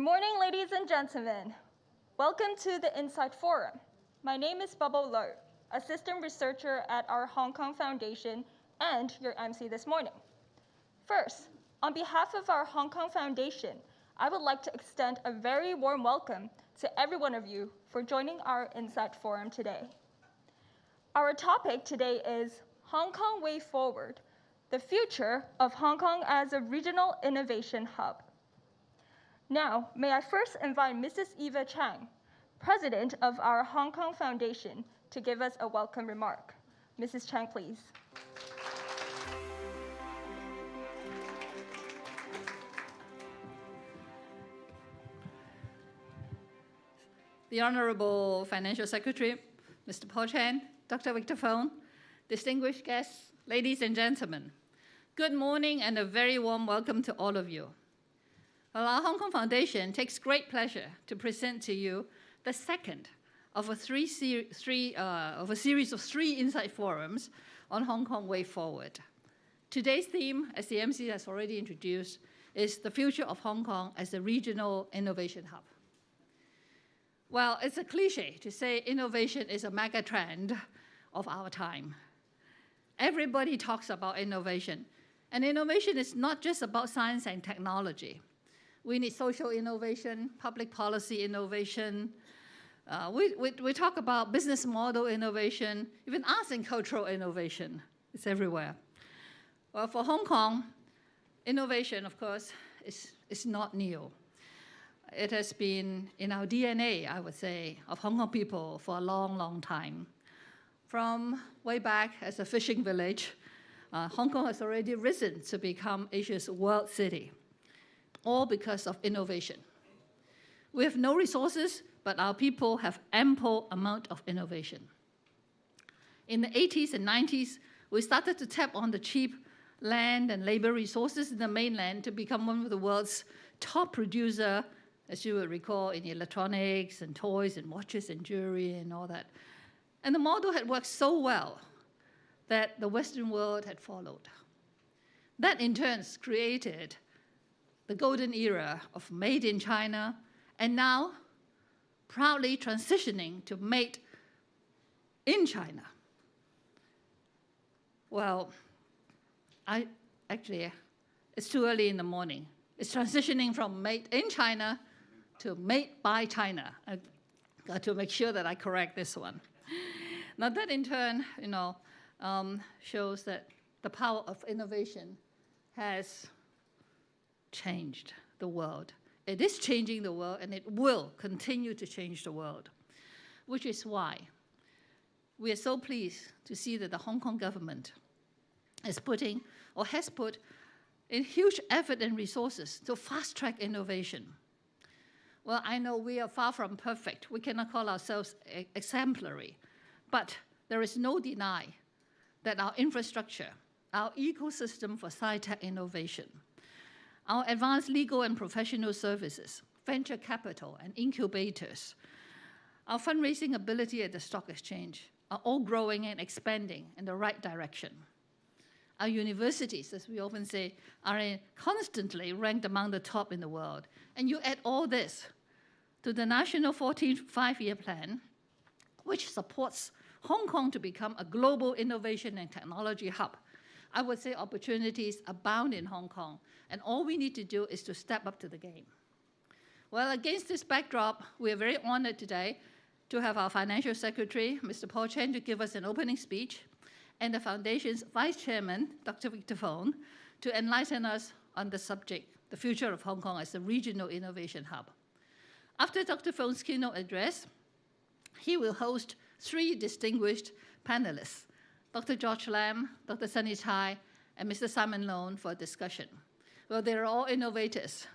Good morning, ladies and gentlemen. Welcome to the Insight Forum. My name is Bubble Lo, Assistant Researcher at our Hong Kong Foundation and your MC this morning. First, on behalf of our Hong Kong Foundation, I would like to extend a very warm welcome to every one of you for joining our Insight Forum today. Our topic today is Hong Kong Way Forward, the future of Hong Kong as a regional innovation hub. Now, may I first invite Mrs. Eva Chang, President of our Hong Kong Foundation, to give us a welcome remark. Mrs. Chang, please. The Honorable Financial Secretary, Mr. Paul Chan, Dr. Victor Fong, distinguished guests, ladies and gentlemen, good morning and a very warm welcome to all of you. Well, our Hong Kong Foundation takes great pleasure to present to you the second of a series of three Insight Forums on Hong Kong Way Forward. Today's theme, as the MC has already introduced, is the future of Hong Kong as a regional innovation hub. Well, it's a cliche to say innovation is a mega trend of our time. Everybody talks about innovation, and innovation is not just about science and technology. We need social innovation, public policy innovation. We talk about business model innovation, even arts and cultural innovation. It's everywhere. Well, for Hong Kong, innovation, of course, is not new. It has been in our DNA, I would say, of Hong Kong people for a long, long time. From way back as a fishing village, Hong Kong has already risen to become Asia's world city, all because of innovation. We have no resources, but our people have ample amount of innovation. In the 80s and 90s, we started to tap on the cheap land and labor resources in the mainland to become one of the world's top producer, as you will recall, in electronics and toys and watches and jewelry and all that. And the model had worked so well that the Western world had followed. That in turn created the golden era of made in China, and now proudly transitioning to made in China. Well, it's too early in the morning. It's transitioning from made in China to made by China. I've got to make sure that I correct this one. Now that in turn, shows that the power of innovation has changed the world. It is changing the world, and it will continue to change the world, which is why we are so pleased to see that the Hong Kong government has put in huge effort and resources to fast-track innovation. Well, I know we are far from perfect. We cannot call ourselves exemplary, but there is no deny that our infrastructure, our ecosystem for sci-tech innovation, our advanced legal and professional services, venture capital and incubators, our fundraising ability at the stock exchange are all growing and expanding in the right direction. Our universities, as we often say, are constantly ranked among the top in the world. And you add all this to the National 14th Five-Year Plan, which supports Hong Kong to become a global innovation and technology hub. I would say opportunities abound in Hong Kong, and all we need to do is to step up to the game. Well, against this backdrop, we are very honored today to have our Financial Secretary, Mr. Paul Chan, to give us an opening speech, and the Foundation's Vice Chairman, Dr. Victor Fong, to enlighten us on the subject, the future of Hong Kong as a regional innovation hub. After Dr. Fong's keynote address, he will host three distinguished panelists, Dr. George Lam, Dr. Sunny Tai, and Mr. Simon Loan for a discussion. Well, they're all innovators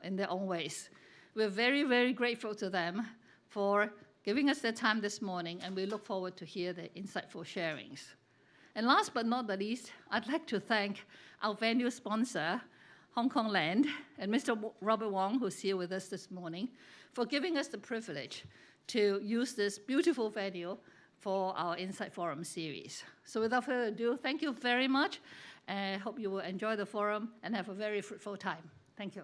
in their own ways. We're very, very grateful to them for giving us their time this morning, and we look forward to hear their insightful sharings. And last but not the least, I'd like to thank our venue sponsor, Hong Kong Land, and Mr. Robert Wong, who's here with us this morning, for giving us the privilege to use this beautiful venue for our Insight Forum series. So without further ado, thank you very much. I hope you will enjoy the forum and have a very fruitful time. Thank you.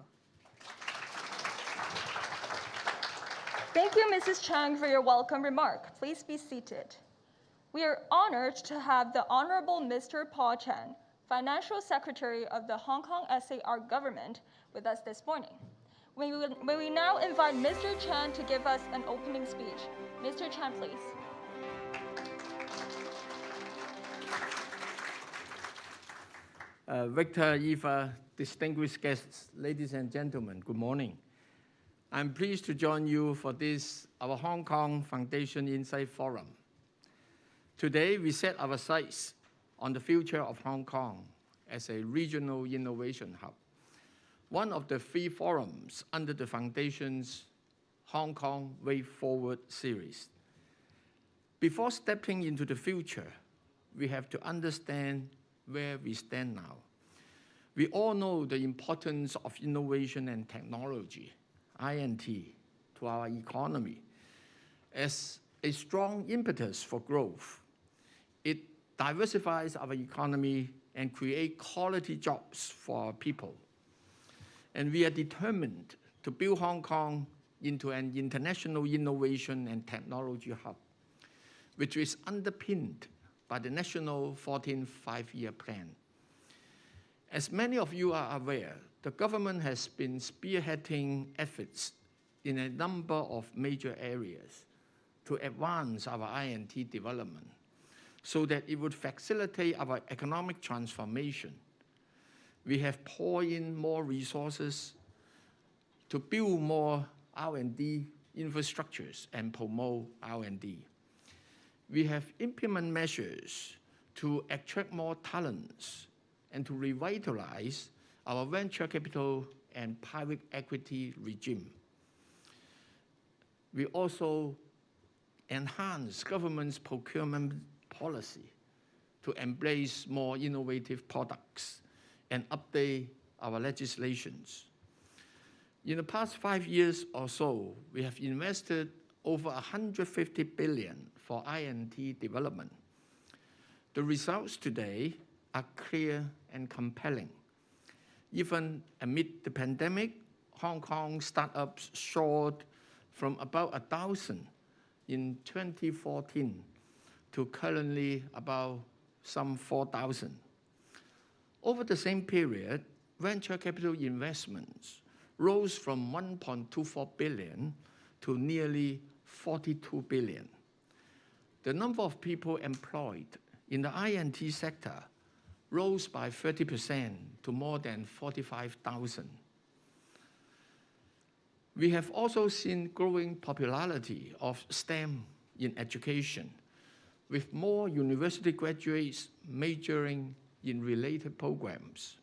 Thank you, Mrs. Chang, for your welcome remark. Please be seated. We are honored to have the Honorable Mr. Paul Chan, Financial Secretary of the Hong Kong SAR government, with us this morning. May we now invite Mr. Chan to give us an opening speech. Mr. Chan, please. Victor, Eva, distinguished guests, ladies and gentlemen, good morning. I'm pleased to join you for this, our Hong Kong Foundation Insight Forum. Today, we set our sights on the future of Hong Kong as a regional innovation hub, one of the 3 forums under the Foundation's Hong Kong Way Forward series. Before stepping into the future, we have to understand where we stand now. We all know the importance of innovation and technology, INT, to our economy as a strong impetus for growth. It diversifies our economy and creates quality jobs for our people. And we are determined to build Hong Kong into an international innovation and technology hub, which is underpinned by the National 14th Five-Year Plan. As many of you are aware, the government has been spearheading efforts in a number of major areas to advance our INT development so that it would facilitate our economic transformation. We have poured in more resources to build more R&D infrastructures and promote R&D. We have implemented measures to attract more talents and to revitalize our venture capital and private equity regime. We also enhance government's procurement policy to embrace more innovative products and update our legislations. In the past 5 years or so, we have invested over 150 billion for INT development. The results today are clear and compelling. Even amid the pandemic, Hong Kong startups soared from about 1,000 in 2014 to currently about some 4,000. Over the same period, venture capital investments rose from 1.24 billion to nearly 42 billion. The number of people employed in the INT sector rose by 30% to more than 45,000. We have also seen growing popularity of STEM in education, with more university graduates majoring in related programs.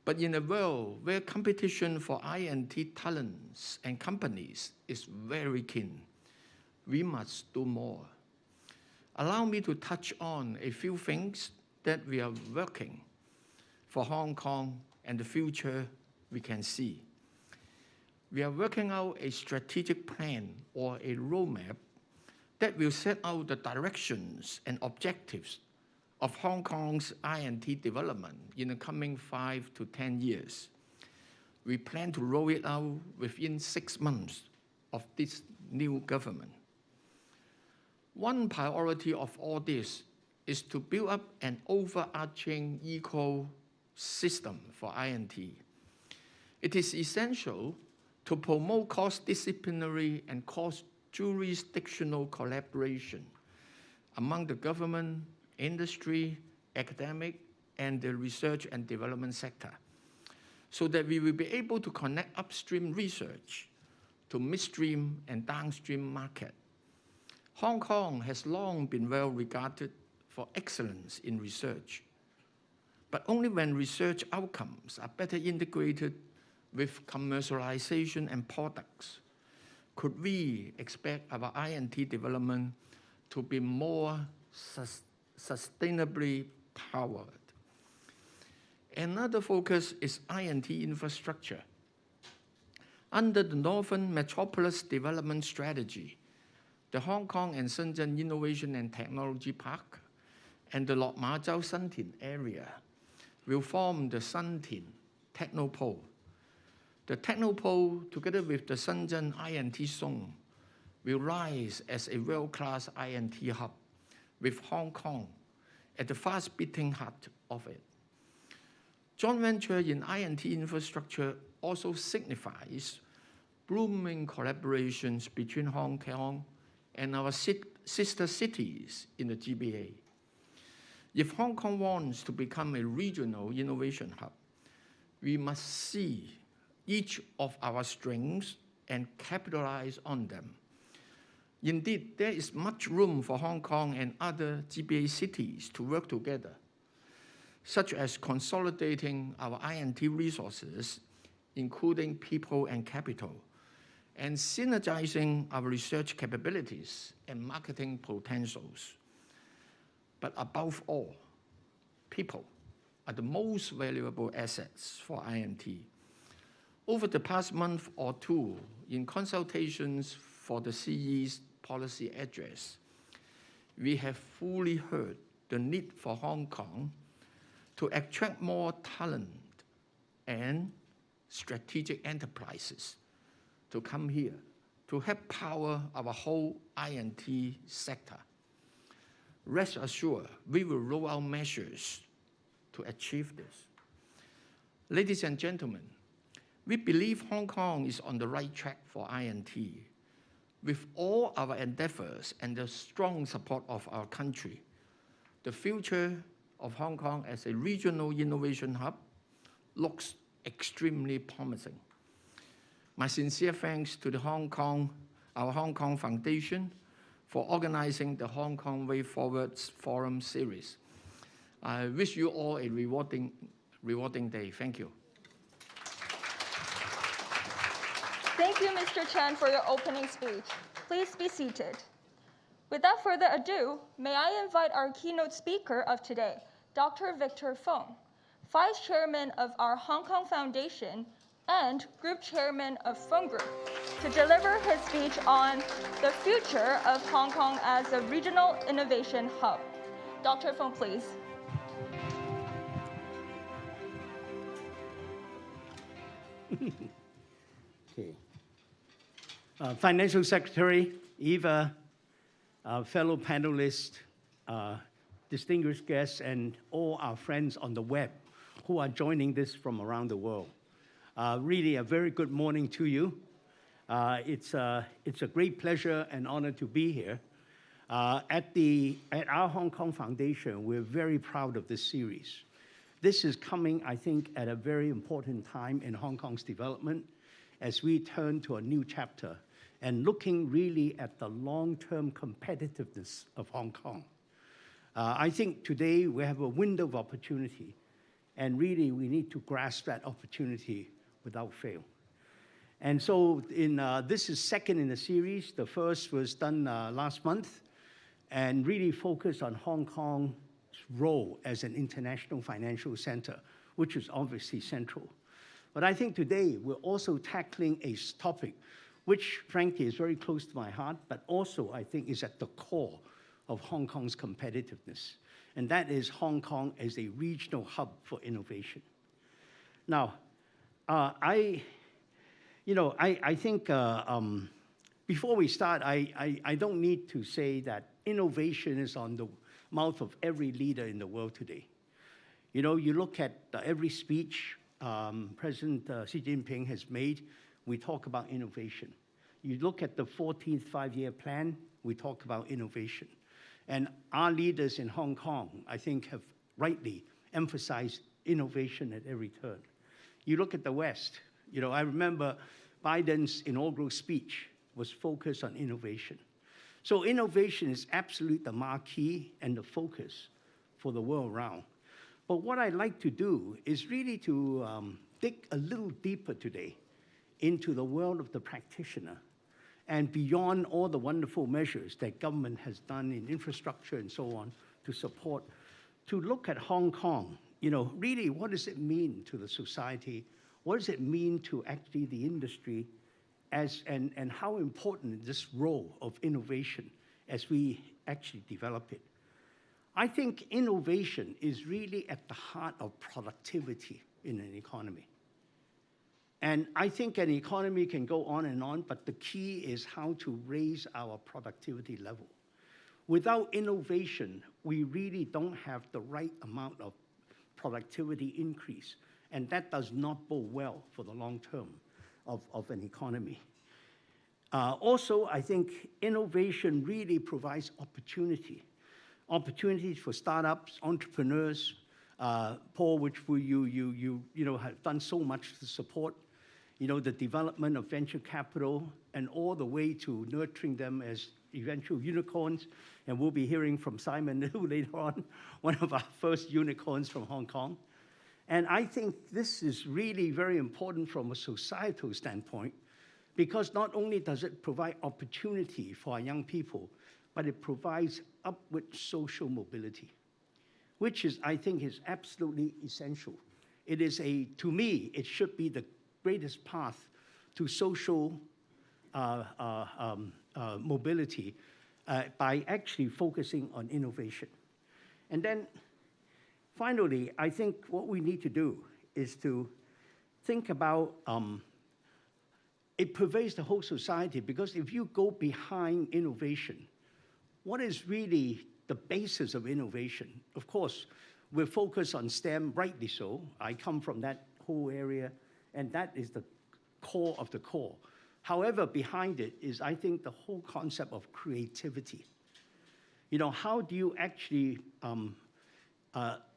But in a world where competition for INT talents and companies is very keen, we must do more. Allow me to touch on a few things that we are working for Hong Kong and the future we can see. We are working out a strategic plan or a roadmap that will set out the directions and objectives of Hong Kong's INT development in the coming 5 to 10 years. We plan to roll it out within 6 months of this new government. One priority of all this is to build up an overarching ecosystem for INT. It is essential to promote cross-disciplinary and cross-jurisdictional collaboration among the government, industry, academic, and the research and development sector, so that we will be able to connect upstream research to midstream and downstream market. Hong Kong has long been well regarded for excellence in research, but only when research outcomes are better integrated with commercialization and products could we expect our INT development to be more sustainably powered. Another focus is INT infrastructure. Under the Northern Metropolis Development Strategy, the Hong Kong and Shenzhen Innovation and Technology Park and the Lok Ma Chau Shan Tin area will form the Shan Tin Technopole. The Technopole, together with the Shenzhen INT Zone, will rise as a world-class INT hub, with Hong Kong at the fast-beating heart of it. Joint venture in INT infrastructure also signifies blooming collaborations between Hong Kong and our sister cities in the GBA. If Hong Kong wants to become a regional innovation hub, we must see each of our strengths and capitalize on them. Indeed, there is much room for Hong Kong and other GBA cities to work together, such as consolidating our INT resources, including people and capital, and synergizing our research capabilities and marketing potentials. But above all, people are the most valuable assets for INT. Over the past month or two, in consultations for the CE's policy address, we have fully heard the need for Hong Kong to attract more talent and strategic enterprises to come here to help power our whole INT sector. Rest assured, we will roll out measures to achieve this. Ladies and gentlemen, we believe Hong Kong is on the right track for INT. With all our endeavors and the strong support of our country, the future of Hong Kong as a regional innovation hub looks extremely promising. My sincere thanks to our Hong Kong Foundation for organizing the Hong Kong Way Forward Forum series. I wish you all a rewarding day. Thank you. Thank you, Mr. Chan, for your opening speech. Please be seated. Without further ado, may I invite our keynote speaker of today, Dr. Victor Fong, Vice Chairman of our Hong Kong Foundation and Group Chairman of Fung Group, to deliver his speech on the future of Hong Kong as a regional innovation hub. Dr. Fong, please. Okay. Financial Secretary, Eva, fellow panelists, distinguished guests, and all our friends on the web who are joining this from around the world. Really a very good morning to you. It's a great pleasure and honor to be here. At our Hong Kong Foundation, we're very proud of this series. This is coming, I think, at a very important time in Hong Kong's development as we turn to a new chapter and looking really at the long-term competitiveness of Hong Kong. I think today we have a window of opportunity, and really we need to grasp that opportunity without fail. And so this is second in the series. The first was done last month and really focused on Hong Kong's role as an international financial center, which is obviously central. But I think today we're also tackling a topic which frankly is very close to my heart, but also I think is at the core of Hong Kong's competitiveness. And that is Hong Kong as a regional hub for innovation. Now, I think before we start, I don't need to say that innovation is on the mouth of every leader in the world today. You know, you look at every speech President Xi Jinping has made, we talk about innovation. You look at the 14th five-year plan, we talk about innovation. And our leaders in Hong Kong, I think, have rightly emphasized innovation at every turn. You look at the West, you know, I remember Biden's inaugural speech was focused on innovation. So innovation is absolutely the marquee and the focus for the world around. But what I'd like to do is really to dig a little deeper today into the world of the practitioner and beyond all the wonderful measures that government has done in infrastructure and so on to support, to look at Hong Kong, you know, really what does it mean to the society? What does it mean to actually the industry and how important is this role of innovation as we actually develop it? I think innovation is really at the heart of productivity in an economy. And I think an economy can go on, but the key is how to raise our productivity level. Without innovation, we really don't have the right amount of productivity increase, and that does not bode well for the long term of an economy. Also, I think innovation really provides opportunities for startups, entrepreneurs. Paul, which you have done so much to support, the development of venture capital and all the way to nurturing them as eventual unicorns. And we'll be hearing from Simon later on, one of our first unicorns from Hong Kong. And I think this is really very important from a societal standpoint, because not only does it provide opportunity for our young people, but it provides upward social mobility, which I think is absolutely essential. It is to me, it should be the greatest path to social mobility by actually focusing on innovation. And then finally, I think what we need to do is to think about, it pervades the whole society, because if you go behind innovation, what is really the basis of innovation? Of course, we're focused on STEM, rightly so. I come from that whole area, and that is the core of the core. However, behind it is, I think, the whole concept of creativity. How do you actually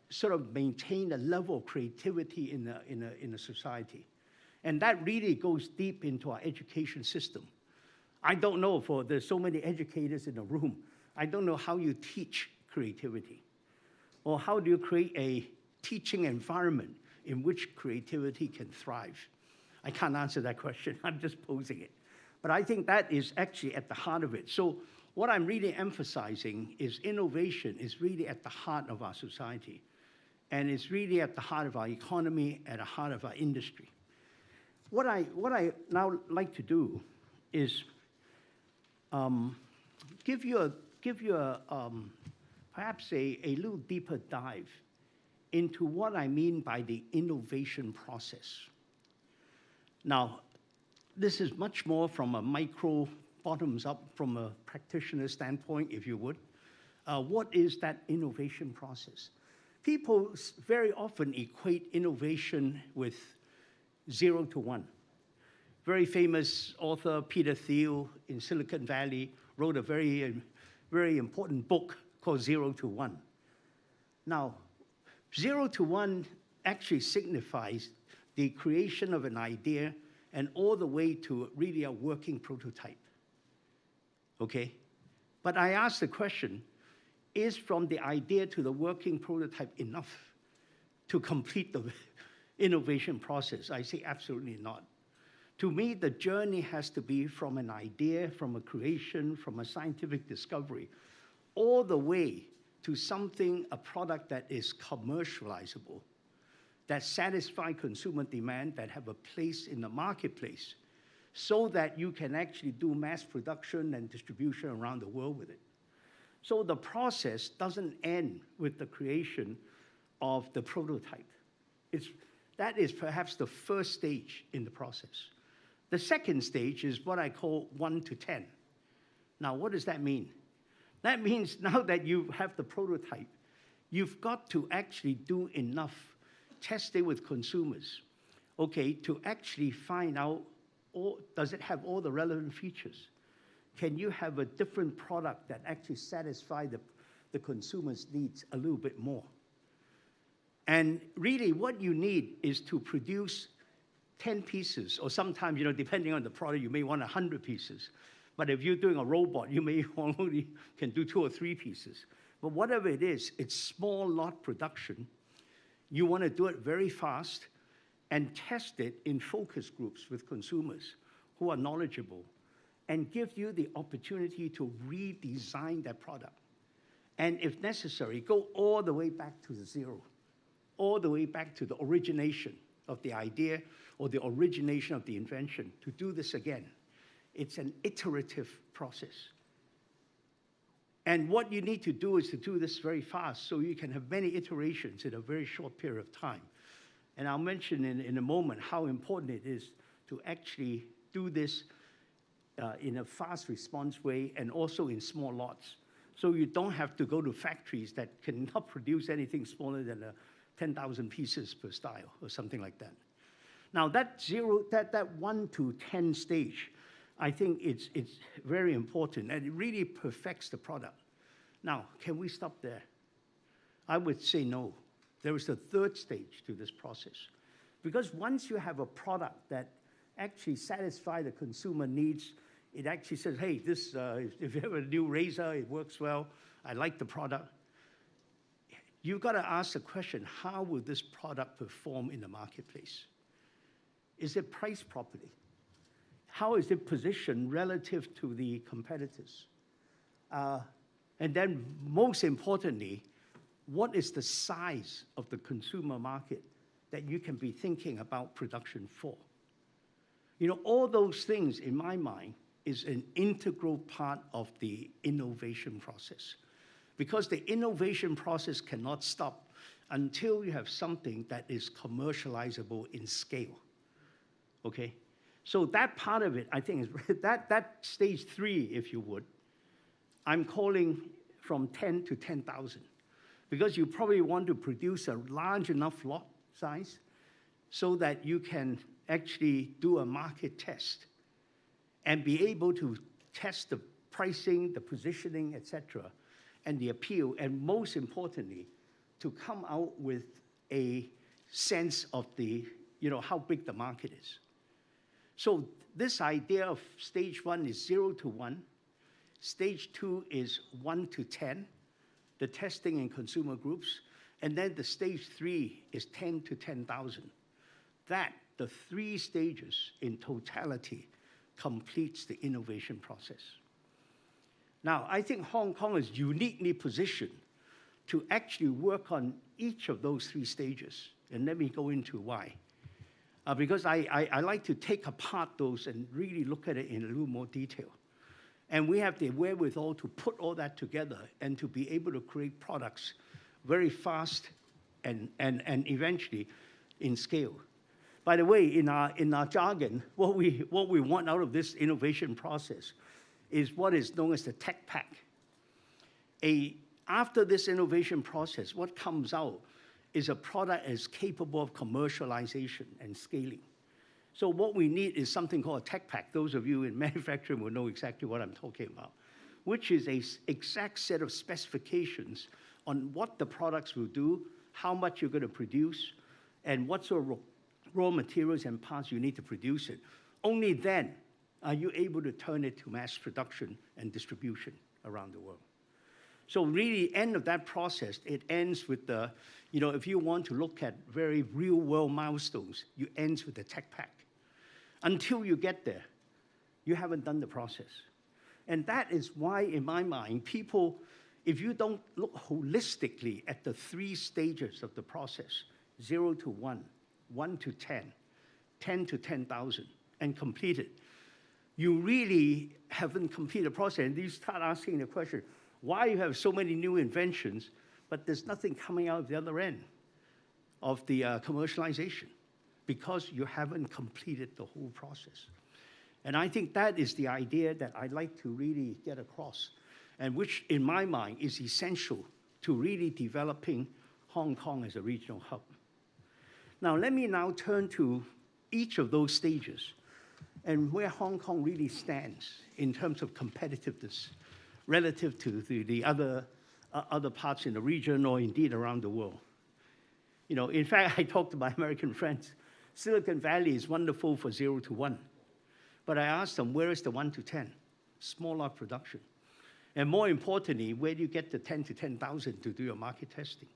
sort of maintain a level of creativity in a society? And that really goes deep into our education system. I don't know, there's so many educators in the room, I don't know how you teach creativity, or how do you create a teaching environment in which creativity can thrive? I can't answer that question, I'm just posing it. But I think that is actually at the heart of it. So what I'm really emphasizing is innovation is really at the heart of our society. And it's really at the heart of our economy, at the heart of our industry. What I now like to do is give you perhaps a little deeper dive into what I mean by the innovation process. Now, this is much more from a micro, bottoms up, from a practitioner standpoint, if you would. What is that innovation process? People very often equate innovation with 0 to 1. Very famous author, Peter Thiel, in Silicon Valley, wrote a very, very important book called 0 to 1. Now, 0 to 1 actually signifies the creation of an idea and all the way to really a working prototype, okay? But I ask the question, is from the idea to the working prototype enough to complete the innovation process? I say absolutely not. To me, the journey has to be from an idea, from a creation, from a scientific discovery, all the way to something, a product that is commercializable, that satisfy consumer demand, that have a place in the marketplace, so that you can actually do mass production and distribution around the world with it. So the process doesn't end with the creation of the prototype. That is perhaps the first stage in the process. The second stage is what I call 1 to 10. Now, what does that mean? That means now that you have the prototype, you've got to actually do enough, test it with consumers, okay, to actually find out, does it have all the relevant features? Can you have a different product that actually satisfies the consumer's needs a little bit more? And really what you need is to produce 10 pieces, or sometimes, depending on the product, you may want 100 pieces. But if you're doing a robot, you may only can do 2 or 3 pieces. But whatever it is, it's small lot production. You want to do it very fast and test it in focus groups with consumers who are knowledgeable, and give you the opportunity to redesign that product. And if necessary, go all the way back to the zero, all the way back to the origination of the idea or the origination of the invention, to do this again. It's an iterative process. And what you need to do is to do this very fast so you can have many iterations in a very short period of time. And I'll mention in a moment how important it is to actually do this in a fast response way and also in small lots. So you don't have to go to factories that cannot produce anything smaller than 10,000 pieces per style or something like that. Now that 1 to 10 stage, I think it's very important, and it really perfects the product. Now, can we stop there? I would say no. There is a third stage to this process. Because once you have a product that actually satisfies the consumer needs, it actually says, hey, this, if you have a new razor, it works well, I like the product. You've got to ask the question, how will this product perform in the marketplace? Is it priced properly? How is it positioned relative to the competitors? And then most importantly, what is the size of the consumer market that you can be thinking about production for? You know, all those things, in my mind, is an integral part of the innovation process. Because the innovation process cannot stop until you have something that is commercializable in scale, okay? So that part of it, I think, is that stage 3, if you would, I'm calling from 10 to 10,000. Because you probably want to produce a large enough lot size so that you can actually do a market test and be able to test the pricing, the positioning, et cetera, and the appeal, and most importantly, to come out with a sense of the, you know, how big the market is. So this idea of stage 1 is 0 to 1. Stage 2 is 1 to 10, the testing in consumer groups. And then the stage 3 is 10 to 10,000. That, the 3 stages in totality, completes the innovation process. Now, I think Hong Kong is uniquely positioned to actually work on each of those 3 stages. And let me go into why. Because I like to take apart those and really look at it in a little more detail. And we have the wherewithal to put all that together and to be able to create products very fast and eventually in scale. By the way, in our jargon, what we want out of this innovation process is what is known as the tech pack. After this innovation process, what comes out is a product that is capable of commercialization and scaling. So what we need is something called a tech pack. Those of you in manufacturing will know exactly what I'm talking about, which is an exact set of specifications on what the products will do, how much you're going to produce, and what sort of raw materials and parts you need to produce it. Only then are you able to turn it to mass production and distribution around the world. So really, end of that process, it ends with the, you know, if you want to look at very real-world milestones, you end with the tech pack. Until you get there, you haven't done the process. And that is why, in my mind, people, if you don't look holistically at the 3 stages of the process, 0 to 1, 1 to 10, 10 to 10,000, and complete it, you really haven't completed the process. And you start asking the question, why you have so many new inventions, but there's nothing coming out of the other end of the commercialization? Because you haven't completed the whole process. And I think that is the idea that I'd like to really get across, and which, in my mind, is essential to really developing Hong Kong as a regional hub. Now, let me now turn to each of those stages and where Hong Kong really stands in terms of competitiveness relative to the other parts in the region or indeed around the world. You know, in fact, I talked to my American friends. Silicon Valley is wonderful for 0 to 1. But I asked them, where is the 1 to 10? Small lot production. And more importantly, where do you get the 10 to 10,000 to do your market testing?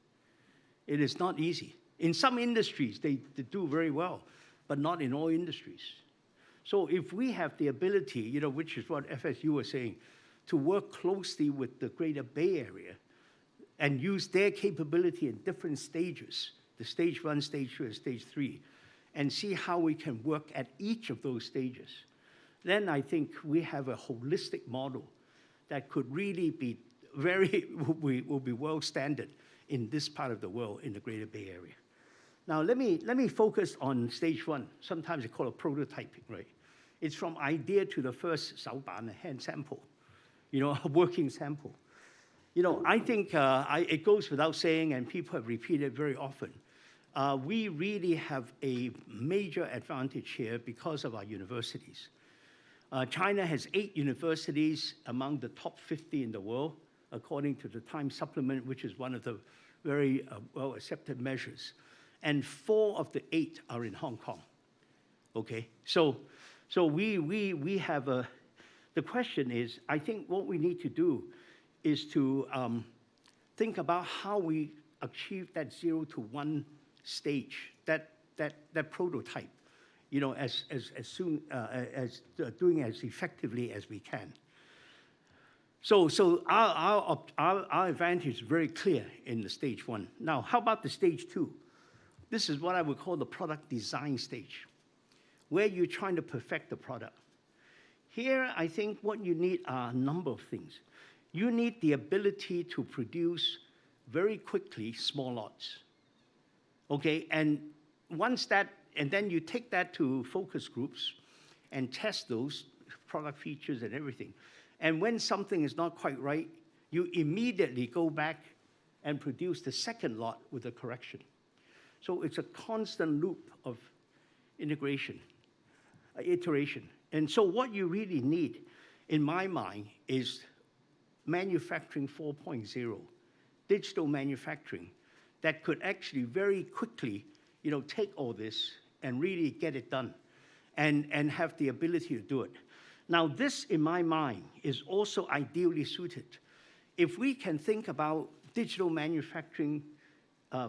It is not easy. In some industries, they do very well, but not in all industries. So if we have the ability, you know, which is what FSU was saying, to work closely with the Greater Bay Area and use their capability in different stages, the stage 1, stage 2, and stage 3, and see how we can work at each of those stages, then I think we have a holistic model that could really be will be world standard in this part of the world, in the Greater Bay Area. Now, let me focus on stage one. Sometimes they call it prototyping, right? It's from idea to the first 手板, a hand sample, a working sample. I think it goes without saying, and people have repeated very often, we really have a major advantage here because of our universities. China has 8 universities among the top 50 in the world, according to the Time Supplement, which is one of the very well-accepted measures. And 4 of the 8 are in Hong Kong. Okay, so we have the question is, I think what we need to do is to think about how we achieve that 0 to 1 stage, that prototype, as soon as doing as effectively as we can. So our advantage is very clear in the stage 1. Now, how about the stage 2? This is what I would call the product design stage, where you're trying to perfect the product. Here, I think what you need are a number of things. You need the ability to produce very quickly small lots. Okay, and then you take that to focus groups and test those product features and everything. And when something is not quite right, you immediately go back and produce the second lot with a correction. So it's a constant loop of iteration. And so what you really need, in my mind, is manufacturing 4.0, digital manufacturing, that could actually very quickly, take all this and really get it done and have the ability to do it. Now, this, in my mind, is also ideally suited. If we can think about digital manufacturing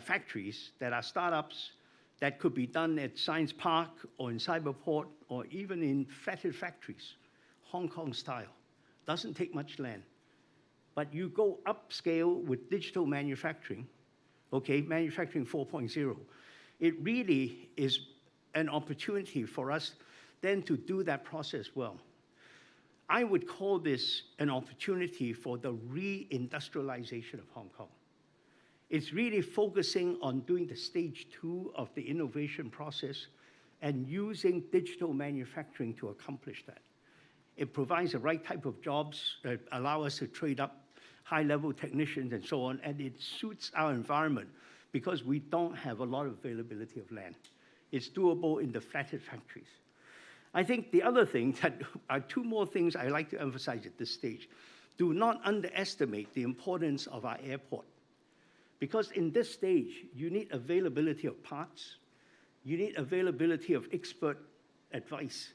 factories that are startups that could be done at Science Park or in Cyberport or even in flatted factories, Hong Kong style, doesn't take much land. But you go upscale with digital manufacturing, okay, manufacturing 4.0, it really is an opportunity for us then to do that process well. I would call this an opportunity for the reindustrialization of Hong Kong. It's really focusing on doing the stage 2 of the innovation process and using digital manufacturing to accomplish that. It provides the right type of jobs that allow us to trade up high-level technicians and so on, and it suits our environment because we don't have a lot of availability of land. It's doable in the flatted factories. I think the other thing that are 2 more things I like to emphasize at this stage. Do not underestimate the importance of our airport. Because in this stage, you need availability of parts, you need availability of expert advice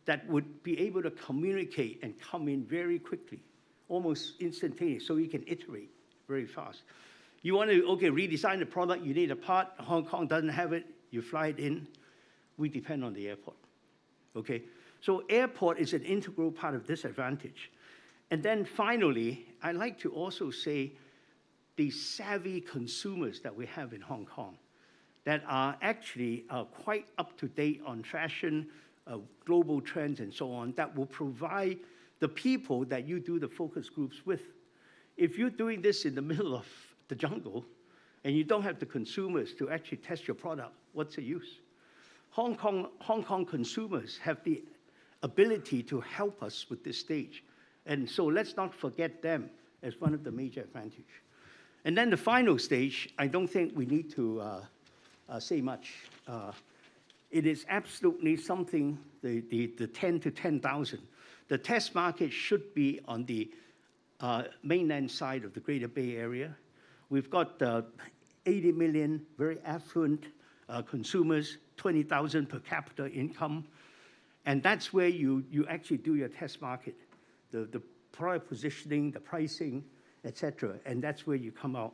that would be able to communicate and come in very quickly, almost instantaneous, so you can iterate very fast. You want to, redesign the product, you need a part, Hong Kong doesn't have it, you fly it in, we depend on the airport, okay? So airport is an integral part of this advantage. And then finally, I'd like to also say the savvy consumers that we have in Hong Kong that are actually quite up to date on fashion, global trends and so on, that will provide the people that you do the focus groups with. If you're doing this in the middle of the jungle and you don't have the consumers to actually test your product, what's the use? Hong Kong consumers have the ability to help us with this stage. And so let's not forget them as one of the major advantages. And then the final stage, I don't think we need to say much. It is absolutely something, the 10 to 10,000. The test market should be on the mainland side of the Greater Bay Area. We've got 80 million very affluent consumers, 20,000 per capita income. And that's where you actually do your test market, the product positioning, the pricing, etc. And that's where you come out.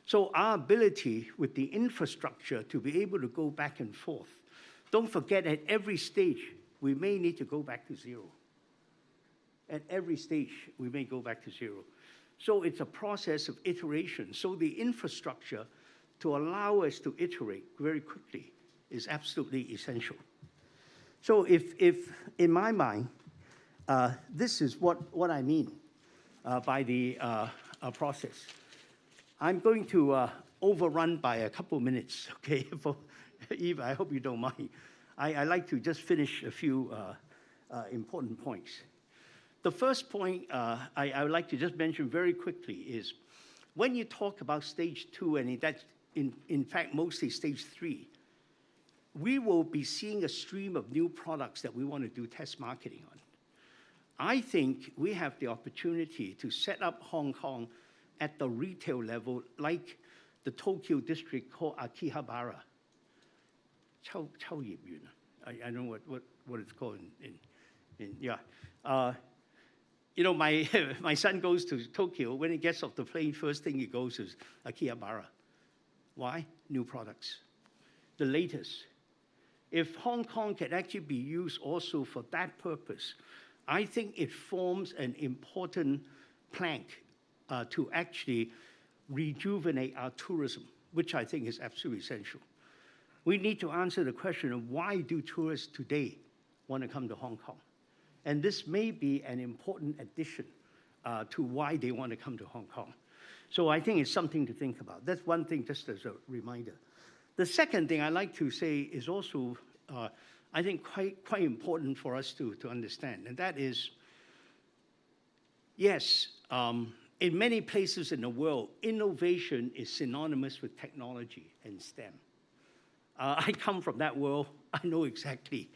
So our ability with the infrastructure to be able to go back and forth, don't forget at every stage, we may need to go back to 0. At every stage, we may go back to 0. So it's a process of iteration. So the infrastructure to allow us to iterate very quickly is absolutely essential. So if in my mind, this is what I mean by the process. I'm going to overrun by a couple minutes, okay? For Eva, I hope you don't mind. I like to just finish a few important points. The first point I would like to just mention very quickly is when you talk about stage 2, and that's in fact mostly stage 3, we will be seeing a stream of new products that we want to do test marketing on. I think we have the opportunity to set up Hong Kong at the retail level like the Tokyo district called Akihabara. I don't know what it's called yeah. You know, my son goes to Tokyo. When he gets off the plane, first thing he goes is Akihabara. Why? New products, the latest. If Hong Kong can actually be used also for that purpose, I think it forms an important plank to actually rejuvenate our tourism, which I think is absolutely essential. We need to answer the question of why do tourists today want to come to Hong Kong? And this may be an important addition to why they want to come to Hong Kong. So I think it's something to think about. That's one thing just as a reminder. The second thing I like to say is also, I think, quite important for us to understand, and that is, yes, in many places in the world, innovation is synonymous with technology and STEM. I come from that world. I know exactly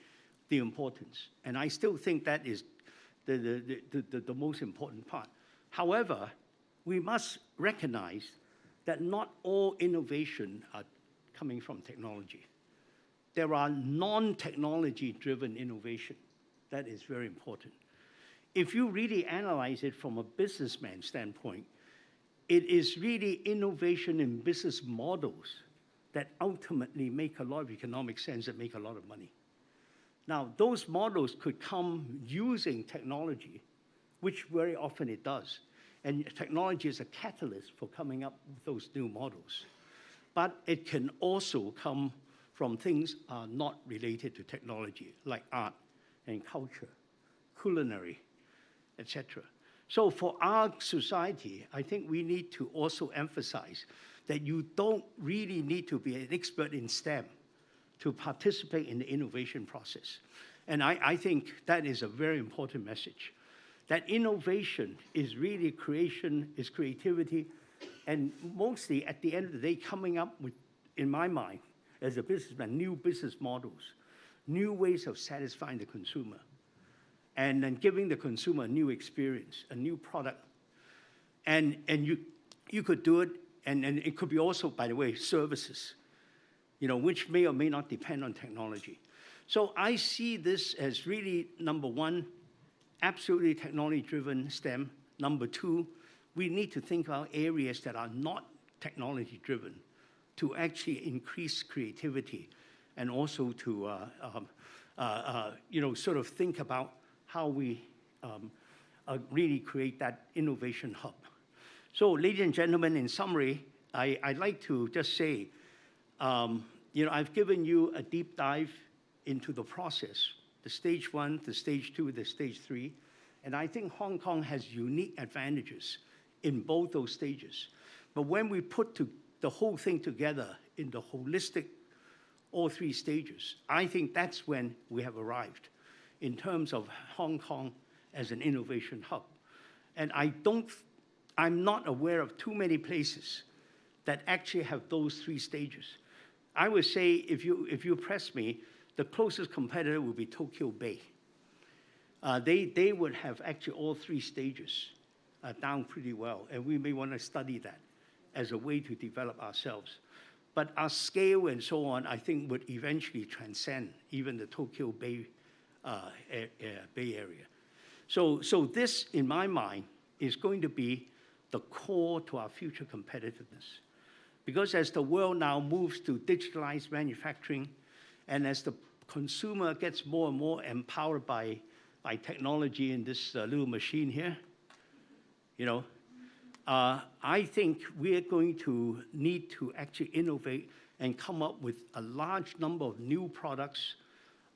the importance, and I still think that is the most important part. However, we must recognize that not all innovation are coming from technology. There are non-technology-driven innovation. That is very important. If you really analyze it from a businessman standpoint, it is really innovation in business models that ultimately make a lot of economic sense and make a lot of money. Now, those models could come using technology, which very often it does. And technology is a catalyst for coming up with those new models. But it can also come from things not related to technology, like art and culture, culinary, etc. So for our society, I think we need to also emphasize that you don't really need to be an expert in STEM to participate in the innovation process. And I think that is a very important message, that innovation is really creation, is creativity, and mostly at the end of the day, coming up with, in my mind, as a businessman, new business models, new ways of satisfying the consumer, and then giving the consumer a new experience, a new product. And you could do it, and it could be also, by the way, services, you know, which may or may not depend on technology. So I see this as really, number one, absolutely technology-driven STEM. Number two, we need to think about areas that are not technology-driven to actually increase creativity and also to, you know, sort of think about how we really create that innovation hub. So, ladies and gentlemen, in summary, I'd like to just say, you know, I've given you a deep dive into the process, the stage 1, the stage 2, the stage 3, and I think Hong Kong has unique advantages in both those stages. But when we put the whole thing together in the holistic, all 3 stages, I think that's when we have arrived in terms of Hong Kong as an innovation hub. And I'm not aware of too many places that actually have those 3 stages. I would say, if you press me, the closest competitor would be Tokyo Bay. They would have actually all 3 stages down pretty well, and we may want to study that as a way to develop ourselves. But our scale and so on, I think, would eventually transcend even the Tokyo Bay Area. So this, in my mind, is going to be the core to our future competitiveness. Because as the world now moves to digitalized manufacturing, and as the consumer gets more and more empowered by technology in this little machine here, you know, I think we're going to need to actually innovate and come up with a large number of new products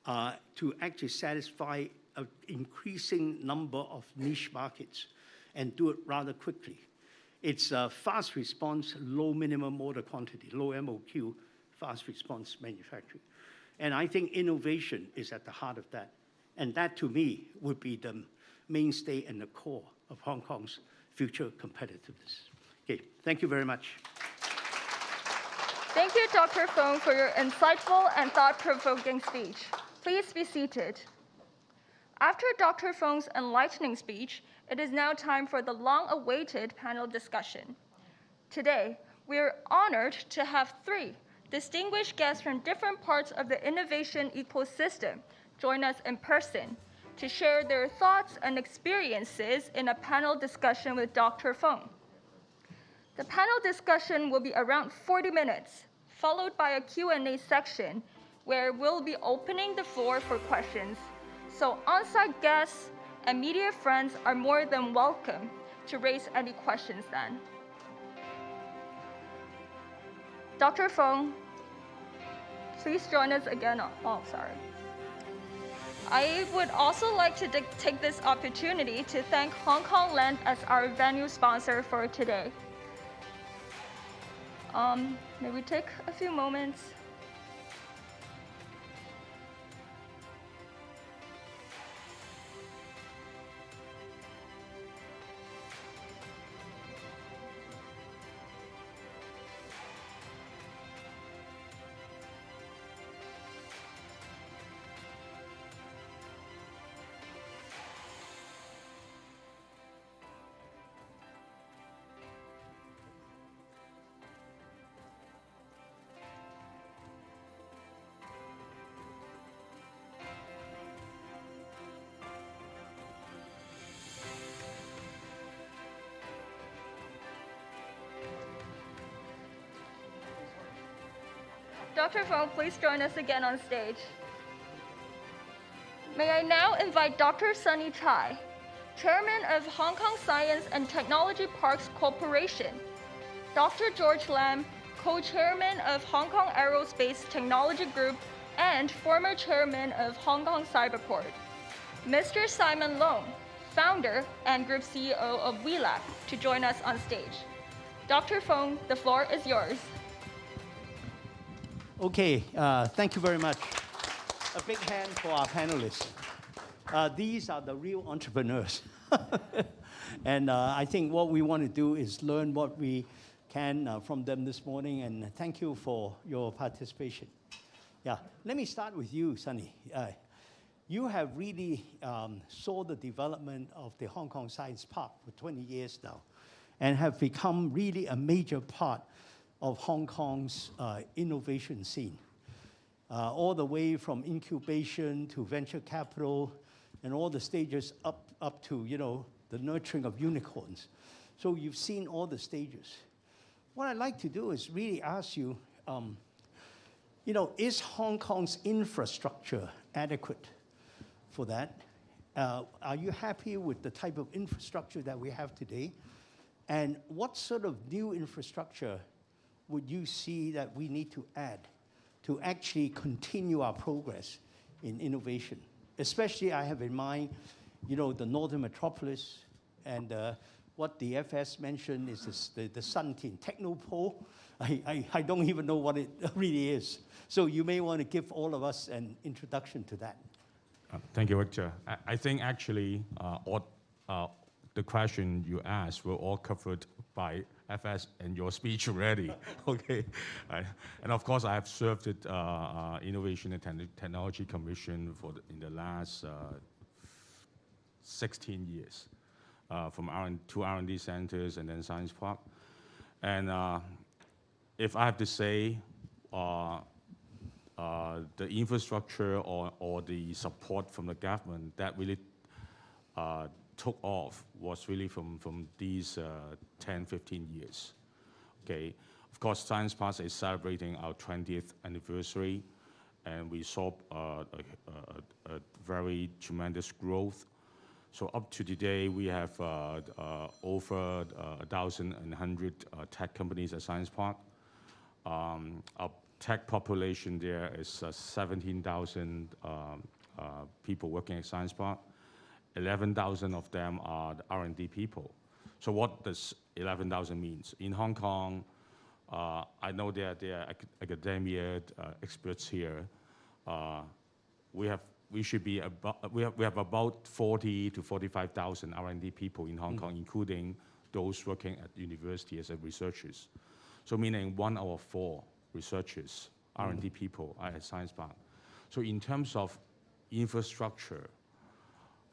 to actually satisfy an increasing number of niche markets and do it rather quickly. It's a fast response, low minimum order quantity, low MOQ, fast response manufacturing. And I think innovation is at the heart of that. And that, to me, would be the mainstay and the core of Hong Kong's future competitiveness. Okay, thank you very much. Thank you, Dr. Fong, for your insightful and thought-provoking speech. Please be seated. After Dr. Fong's enlightening speech, it is now time for the long-awaited panel discussion. Today, we are honored to have 3 distinguished guests from different parts of the innovation ecosystem join us in person to share their thoughts and experiences in a panel discussion with Dr. Fong. The panel discussion will be around 40 minutes, followed by a Q&A section where we'll be opening the floor for questions. So on-site guests and media friends are more than welcome to raise any questions then. Dr. Fong, please join us again. I would also like to take this opportunity to thank Hong Kong Land as our venue sponsor for today. May we take a few moments? Dr. Fong, please join us again on stage. May I now invite Dr. Sunny Chai, Chairman of Hong Kong Science and Technology Parks Corporation, Dr. George Lam, Co-Chairman of Hong Kong Aerospace Technology Group and former Chairman of Hong Kong Cyberport, Mr. Simon Leung, Founder and Group CEO of WeLab, to join us on stage. Dr. Fong, the floor is yours. Okay, thank you very much. A big hand for our panelists. These are the real entrepreneurs. And I think what we want to do is learn what we can from them this morning, and thank you for your participation. Yeah, let me start with you, Sunny. You have really saw the development of the Hong Kong Science Park for 20 years now, and have become really a major part of Hong Kong's innovation scene, all the way from incubation to venture capital, and all the stages up to the nurturing of unicorns. So you've seen all the stages. What I'd like to do is really ask you, is Hong Kong's infrastructure adequate for that? Are you happy with the type of infrastructure that we have today? And what sort of new infrastructure would you see that we need to add to actually continue our progress in innovation? Especially, I have in mind, the Northern Metropolis, and what the FS mentioned is the Suntin Technopole. I don't even know what it really is. So you may want to give all of us an introduction to that. Thank you, Victor. I think actually all the question you asked were all covered by FS in your speech already. Okay, and of course I have served at Innovation and Technology Commission in the last 16 years, from two R&D centers and then Science Park. And if I have to say, the infrastructure or the support from the government that really took off was really from these 10, 15 years. Okay, of course, Science Park is celebrating our 20th anniversary, and we saw a very tremendous growth. So up to today, we have over 1,100 tech companies at Science Park. Our tech population there is 17,000 people working at Science Park. 11,000 of them are the R&D people. So what does 11,000 means? In Hong Kong, I know there are academia experts here. We have about 40 to 45,000 R&D people in Hong Kong, including those working at university as researchers. So meaning 1 out of 4 researchers, R&D people are at Science Park. So in terms of infrastructure,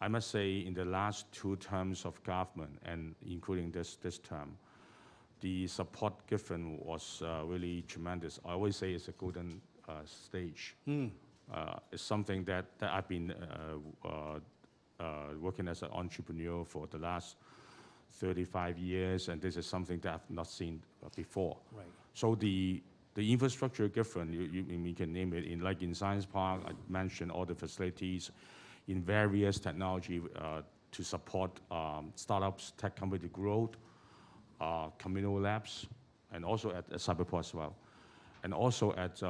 I must say in the last 2 terms of government, and including this term, the support given was really tremendous. I always say it's a golden stage. It's something that I've been working as an entrepreneur for the last 35 years, and this is something that I've not seen before. Right. So the infrastructure given, you can name it, like in Science Park, I mentioned all the facilities in various technology to support startups, tech company growth, communal labs, and also at Cyberport as well. And also at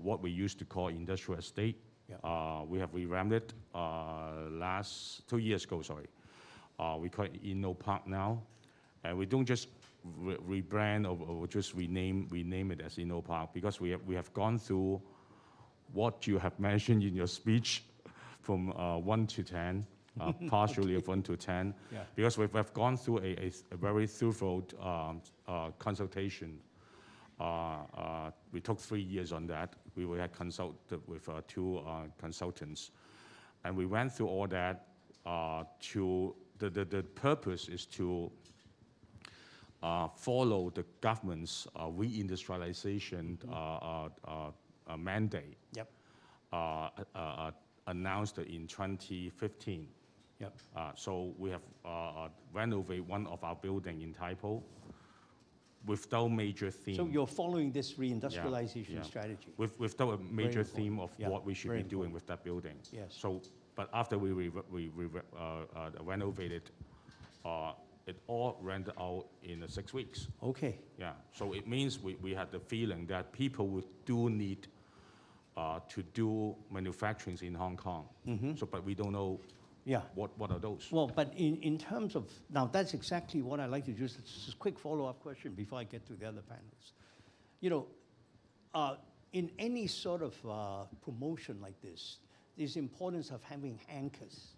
what we used to call industrial estate. Yeah. We have revamped it 2 years ago, sorry. We call it Inno Park now. And we don't just rebrand or just rename it as Inno Park, because we have gone through what you have mentioned in your speech from 1 to 10, partially of 1 to 10, yeah. Because we've gone through a very thorough consultation. We took 3 years on that. We had consulted with 2 consultants. And we went through all that the purpose is to follow the government's reindustrialization mandate. Yep. Announced in 2015. Yep. So we have renovated one of our buildings in Tai Po without major theme. So you're following this reindustrialization strategy? Without a major theme of what we should be doing with that building. Yes. So, but after we renovated, it all rented out in 6 weeks. Okay. Yeah. So it means we had the feeling that people do need to do manufacturing in Hong Kong. So, but we don't know what are those. Well, but in terms of, now that's exactly what I'd like to do. Just a quick follow-up question before I get to the other panelists. You know, in any sort of promotion like this, there's importance of having anchors,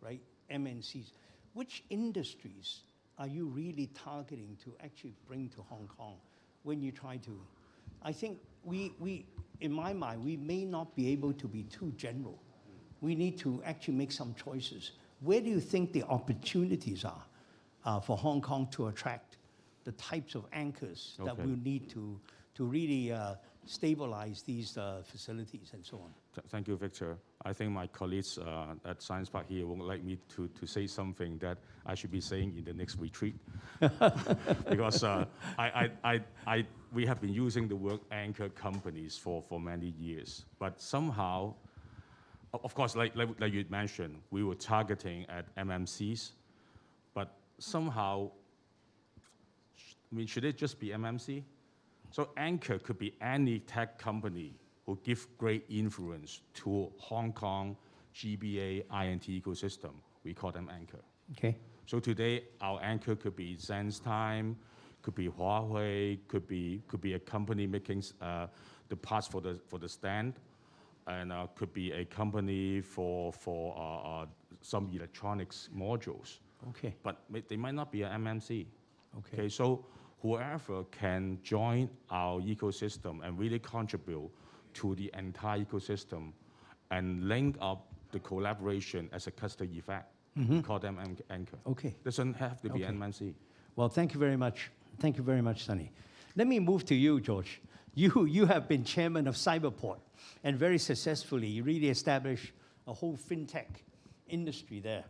right? MNCs. Which industries are you really targeting to actually bring to Hong Kong when you try to? I think we in my mind, we may not be able to be too general. We need to actually make some choices. Where do you think the opportunities are for Hong Kong to attract the types of anchors that we need to really stabilize these facilities and so on? Thank you, Victor. I think my colleagues at Science Park here won't like me to say something that I should be saying in the next retreat. Because we have been using the word anchor companies for many years. But somehow, of course, like you mentioned, we were targeting at MMCs. But somehow, I mean, should it just be MMC? So anchor could be any tech company who give great influence to Hong Kong GBA INT ecosystem. We call them anchor. Okay. So today our anchor could be ZenTime, could be Huawei, could be a company making the parts for the stand, and could be a company for some electronics modules. Okay. But they might not be an MMC. Okay. So whoever can join our ecosystem and really contribute to the entire ecosystem and link up the collaboration as a cluster effect, we call them anchor. Okay. Doesn't have to be MMC. Well, thank you very much. Thank you very much, Sunny. Let me move to you, George. You have been chairman of Cyberport, and very successfully, you really established a whole fintech industry there.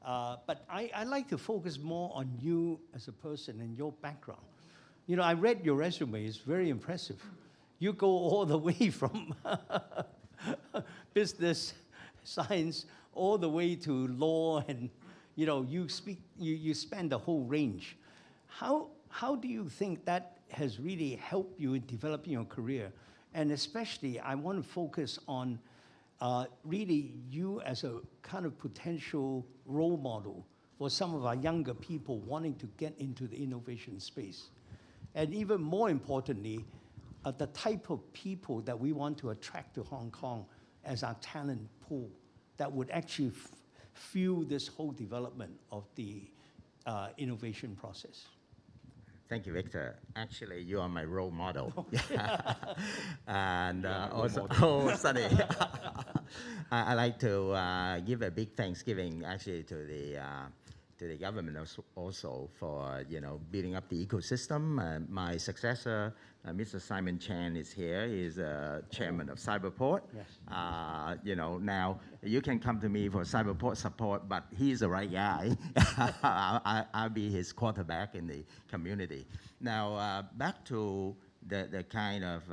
But I'd like to focus more on you as a person and your background. You know, I read your resume, it's very impressive. You go all the way from business, science, all the way to law, and you know, you span the whole range. How do you think that has really helped you in developing your career? And especially, I want to focus on really you as a kind of potential role model for some of our younger people wanting to get into the innovation space. And even more importantly, the type of people that we want to attract to Hong Kong as our talent pool that would actually fuel this whole development of the innovation process. Thank you, Victor. Actually, you are my role model. And also, Sunny. I'd like to give a big Thanksgiving actually to the government also for building up the ecosystem. My successor, Mr. Simon Chan, is here. He's chairman of Cyberport. Yes. Now you can come to me for Cyberport support, but he's the right guy. I'll be his quarterback in the community. Now back to the kind of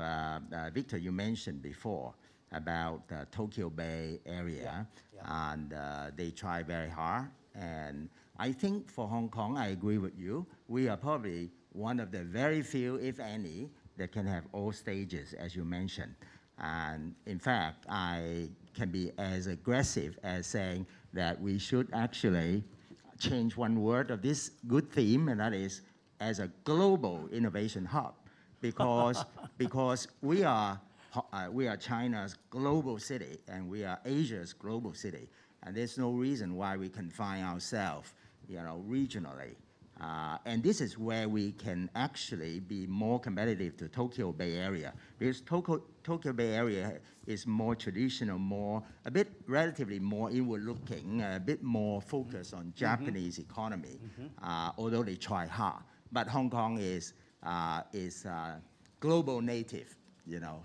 Victor you mentioned before about the Tokyo Bay area, and they try very hard. And I think for Hong Kong, I agree with you. We are probably one of the very few, if any, that can have all stages, as you mentioned. And in fact, I can be as aggressive as saying that we should actually change one word of this good theme, and that is as a global innovation hub, because we are China's global city, and we are Asia's global city, and there's no reason why we confine ourselves, regionally. And this is where we can actually be more competitive to Tokyo Bay Area, because Tokyo Bay Area is more traditional, relatively more inward-looking, a bit more focused on Japanese economy, although they try hard. But Hong Kong is global native,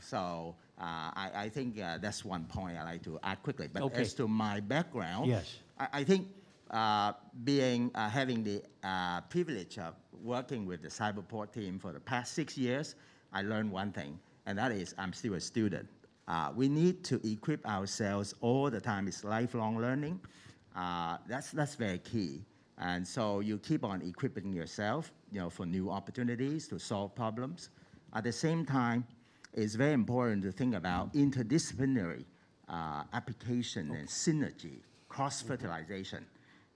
So I think that's one point I like to add quickly. But as to my background, yes. I think having the privilege of working with the Cyberport team for the past 6 years, I learned one thing, and that is I'm still a student. We need to equip ourselves all the time. It's lifelong learning. That's very key. And so you keep on equipping yourself, for new opportunities to solve problems. At the same time, it's very important to think about interdisciplinary application and synergy, cross-fertilization.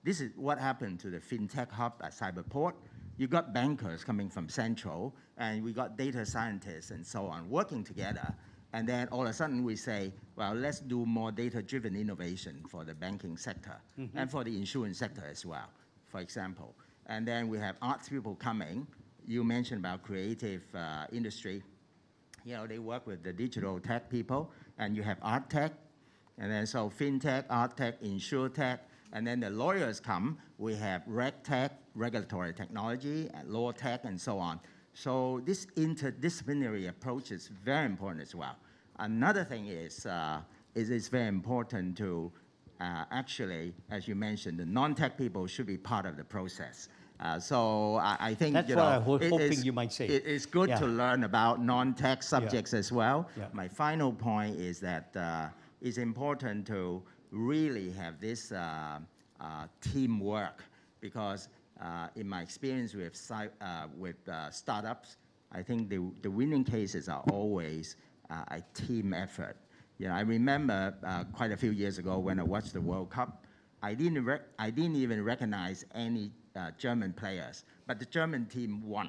This is what happened to the FinTech hub at Cyberport. You got bankers coming from Central, and we got data scientists and so on working together. And then all of a sudden we say, well, let's do more data-driven innovation for the banking sector and for the insurance sector as well, for example. And then we have arts people coming. You mentioned about creative industry. They work with the digital tech people, and you have art tech, and then so FinTech, art tech, insure tech, and then the lawyers come. We have reg tech, regulatory technology, and law tech, and so on. So this interdisciplinary approach is very important as well. Another thing is it's very important to actually, as you mentioned, the non-tech people should be part of the process. So I think that's what I was hoping you might say. It's good to learn about non-tech subjects as well. Yeah. My final point is that it's important to really have this teamwork, because in my experience with startups, I think the winning cases are always a team effort. I remember quite a few years ago when I watched the World Cup, I didn't even recognize any German players, but the German team won,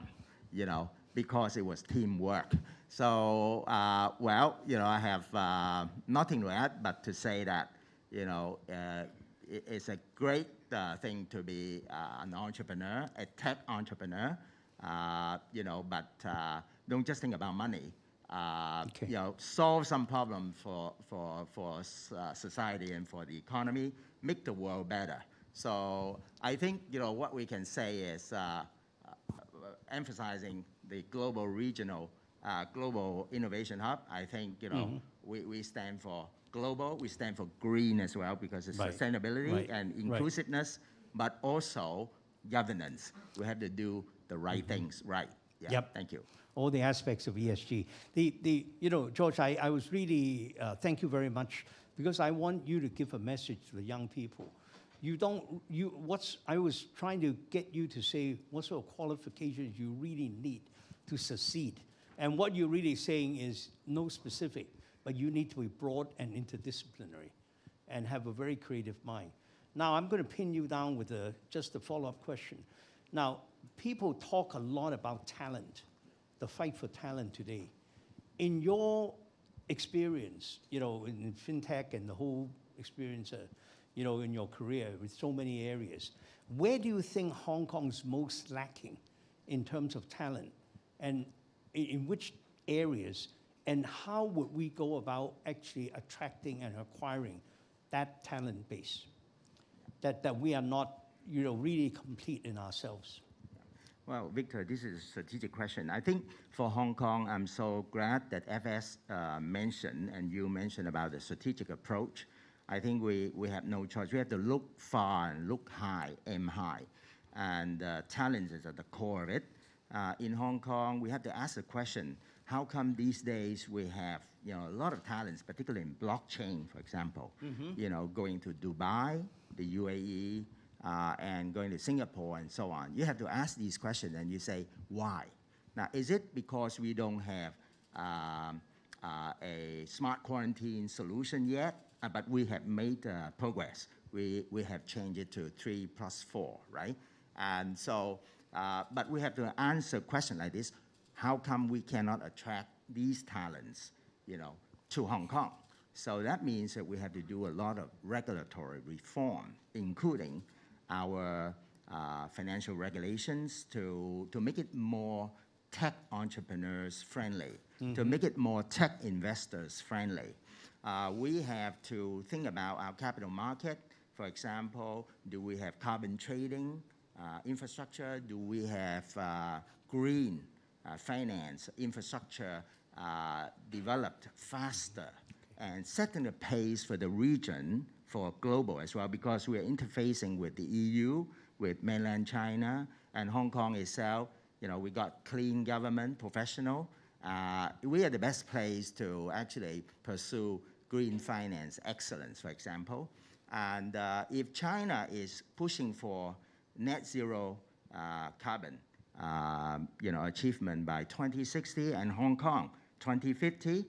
because it was teamwork. So, I have nothing to add but to say that, it's a great thing to be an entrepreneur, a tech entrepreneur, but don't just think about money. Solve some problem for society and for the economy, make the world better. So I think, what we can say is emphasizing the global regional, global innovation hub. I think, we stand for global, we stand for green as well, because it's sustainability and inclusiveness, but also governance. We have to do the right things right. Yeah. Yep. Thank you. All the aspects of ESG. George, I was really, thank you very much, because I want you to give a message to the young people. I was trying to get you to say what sort of qualifications you really need to succeed. And what you're really saying is no specific, but you need to be broad and interdisciplinary and have a very creative mind. Now, I'm going to pin you down with just a follow-up question. Now, people talk a lot about talent, the fight for talent today. In your experience, in fintech and the whole experience, in your career with so many areas, where do you think Hong Kong's most lacking in terms of talent? And in which areas? And how would we go about actually attracting and acquiring that talent base that we are not, really complete in ourselves? Well, Victor, this is a strategic question. I think for Hong Kong, I'm so glad that FS mentioned, and you mentioned about the strategic approach. I think we have no choice. We have to look far and look high, aim high. And talent is at the core of it. In Hong Kong, we have to ask the question, how come these days we have a lot of talents, particularly in blockchain, for example, going to Dubai, the UAE, and going to Singapore and so on. You have to ask these questions and you say, why? Now, is it because we don't have a smart quarantine solution yet? But we have made progress. We have changed it to 3+4, right? And so, but we have to answer a question like this: how come we cannot attract these talents, to Hong Kong? So that means that we have to do a lot of regulatory reform, including our financial regulations to make it more tech entrepreneurs friendly, to make it more tech investors friendly. We have to think about our capital market. For example, do we have carbon trading infrastructure? Do we have green finance infrastructure developed faster? And setting the pace for the region, for global as well, because we are interfacing with the EU, with mainland China, and Hong Kong itself. We got clean government, professional. We are the best place to actually pursue green finance excellence, for example. And if China is pushing for net zero carbon, achievement by 2060 and Hong Kong 2050,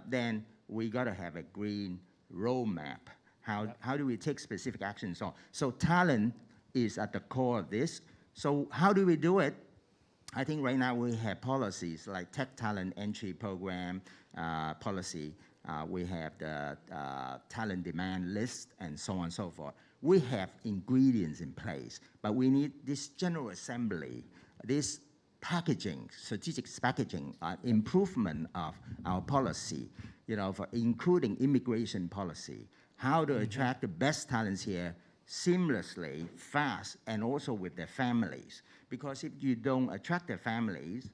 then we got to have a green roadmap. How do we take specific actions on? So talent is at the core of this. So how do we do it? I think right now we have policies like tech talent entry program policy. We have the talent demand list and so on and so forth. We have ingredients in place, but we need this general assembly, this packaging, strategic packaging, improvement of our policy, for including immigration policy, how to attract the best talents here seamlessly, fast, and also with their families. Because if you don't attract their families,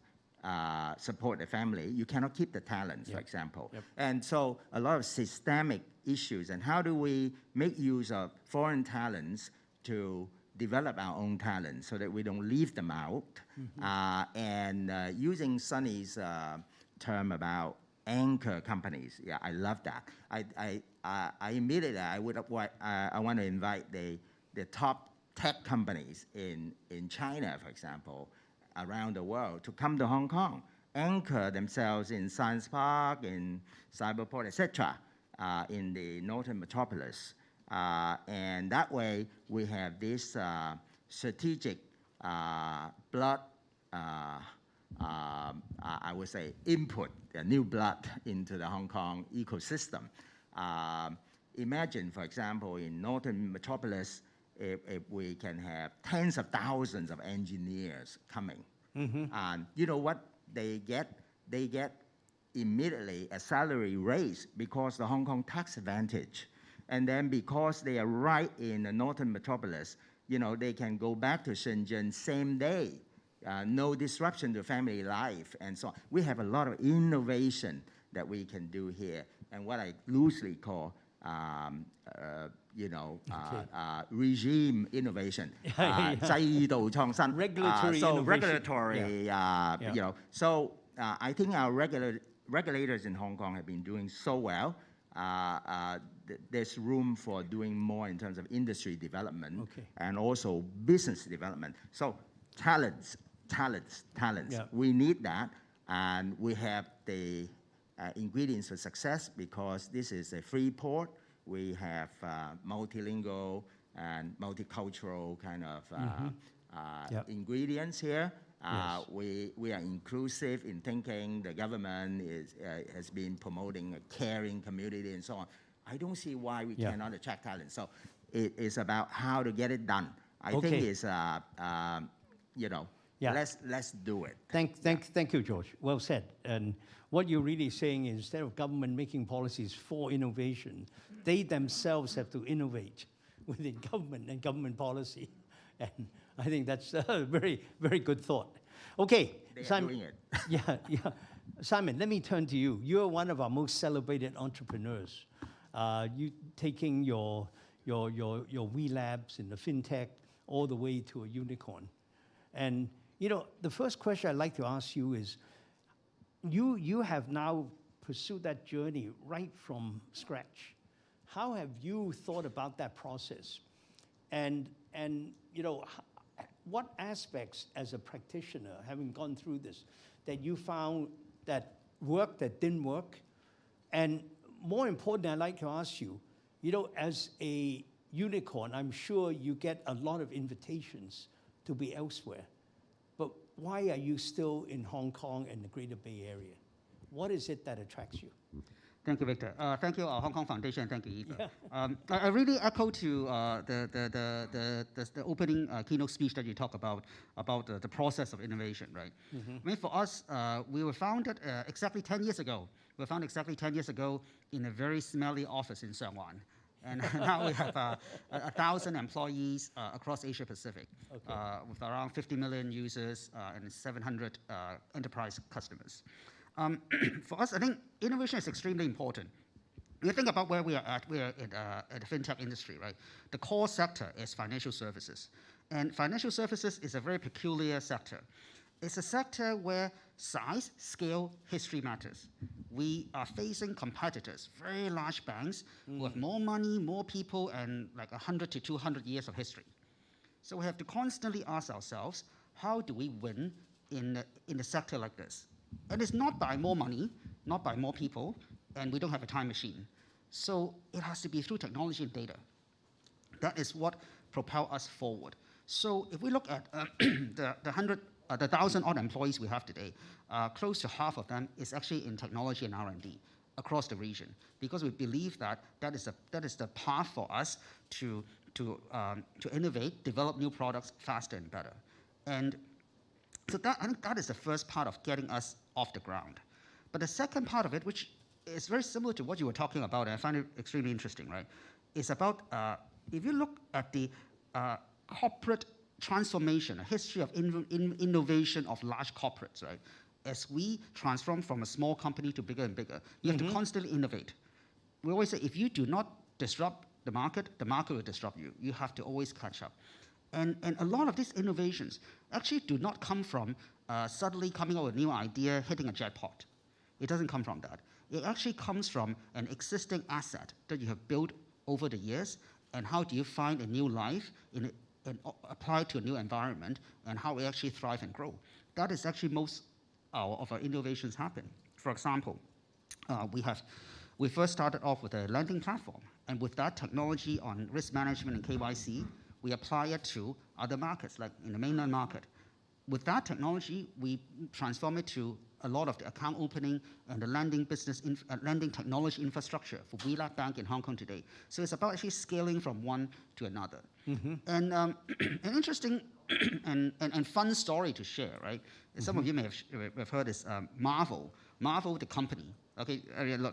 support the family, you cannot keep the talents, for example. And so a lot of systemic issues, and how do we make use of foreign talents to develop our own talents so that we don't leave them out? And using Sunny's term about anchor companies, I love that. I immediately, I want to invite the top tech companies in China, for example, around the world to come to Hong Kong, anchor themselves in Science Park, in Cyberport, etc., in the northern metropolis. And that way, we have this strategic blood, I would say, input, new blood into the Hong Kong ecosystem. Imagine, for example, in northern metropolis, if we can have tens of thousands of engineers coming. And you know what they get? They get immediately a salary raise because the Hong Kong tax advantage. And then because they are right in the northern metropolis, they can go back to Shenzhen same day. No disruption to family life and so on. We have a lot of innovation that we can do here, and what I loosely call regime innovation, 制度創新, regulatory so innovation. regulatory, So I think our regulators in Hong Kong have been doing so well. There's room for doing more in terms of industry development and also business development. So talents. We need that, and we have the ingredients for success because this is a free port. We have multilingual and multicultural kind of Yep. ingredients here. Yes. We are inclusive in thinking. The government has been promoting a caring community and so on. I don't see why we Yeah. cannot attract talent. So it is about how to get it done. I Okay. think it's, Yeah. let's do it. Thank you, George. Well said. And what you're really saying is instead of government making policies for innovation, they themselves have to innovate within government and government policy. And I think that's a very, very good thought. Okay, They are Simon. doing it. Yeah. Simon, let me turn to you. You're one of our most celebrated entrepreneurs. You taking your wee labs in the fintech all the way to a unicorn. And the first question I'd like to ask you is, you have now pursued that journey right from scratch. How have you thought about that process? And what aspects as a practitioner, having gone through this, that you found that worked, that didn't work? And more importantly, I'd like to ask you, as a unicorn, I'm sure you get a lot of invitations to be elsewhere. But why are you still in Hong Kong and the Greater Bay Area? What is it that attracts you? Thank you, Victor. Thank you, Hong Kong Foundation. Thank you, Eva. I really echo to the opening keynote speech that you talk about the process of innovation, right? I mean, for us, we were founded exactly 10 years ago. We were founded exactly 10 years ago in a very smelly office in Sheung Wan. And now we have 1,000 employees across Asia Pacific, with around 50 million users and 700 enterprise customers. For us, I think innovation is extremely important. You think about where we are at. We are at the fintech industry, right? The core sector is financial services. And financial services is a very peculiar sector. It's a sector where size, scale, history matters. We are facing competitors, very large banks with more money, more people, and like 100 to 200 years of history. So we have to constantly ask ourselves, how do we win in a sector like this? And it's not by more money, not by more people, and we don't have a time machine. So it has to be through technology and data. That is what propel us forward. So if we look at the 1,000 odd employees we have today, close to half of them is actually in technology and R&D across the region, because we believe that is the path for us to innovate, develop new products faster and better. And so I think that is the first part of getting us off the ground. But the second part of it, which is very similar to what you were talking about, and I find it extremely interesting, right, is about, if you look at the corporate transformation, a history of innovation of large corporates, right, as we transform from a small company to bigger and bigger, you have to constantly innovate. We always say, if you do not disrupt the market will disrupt you. You have to always catch up. And a lot of these innovations actually do not come from suddenly coming up with a new idea, hitting a jackpot. It doesn't come from that. It actually comes from an existing asset that you have built over the years, and how do you find a new life and apply it to a new environment, and how we actually thrive and grow. That is actually most of our innovations happen. For example, we first started off with a lending platform, and with that technology on risk management and KYC, we apply it to other markets, like in the mainland market. With that technology, we transform it to a lot of the account opening and the lending business, lending technology infrastructure for WeLab Bank in Hong Kong today. So it's about actually scaling from one to another. And an interesting and fun story to share, right? Some of you may have heard this Marvel, the company. Okay,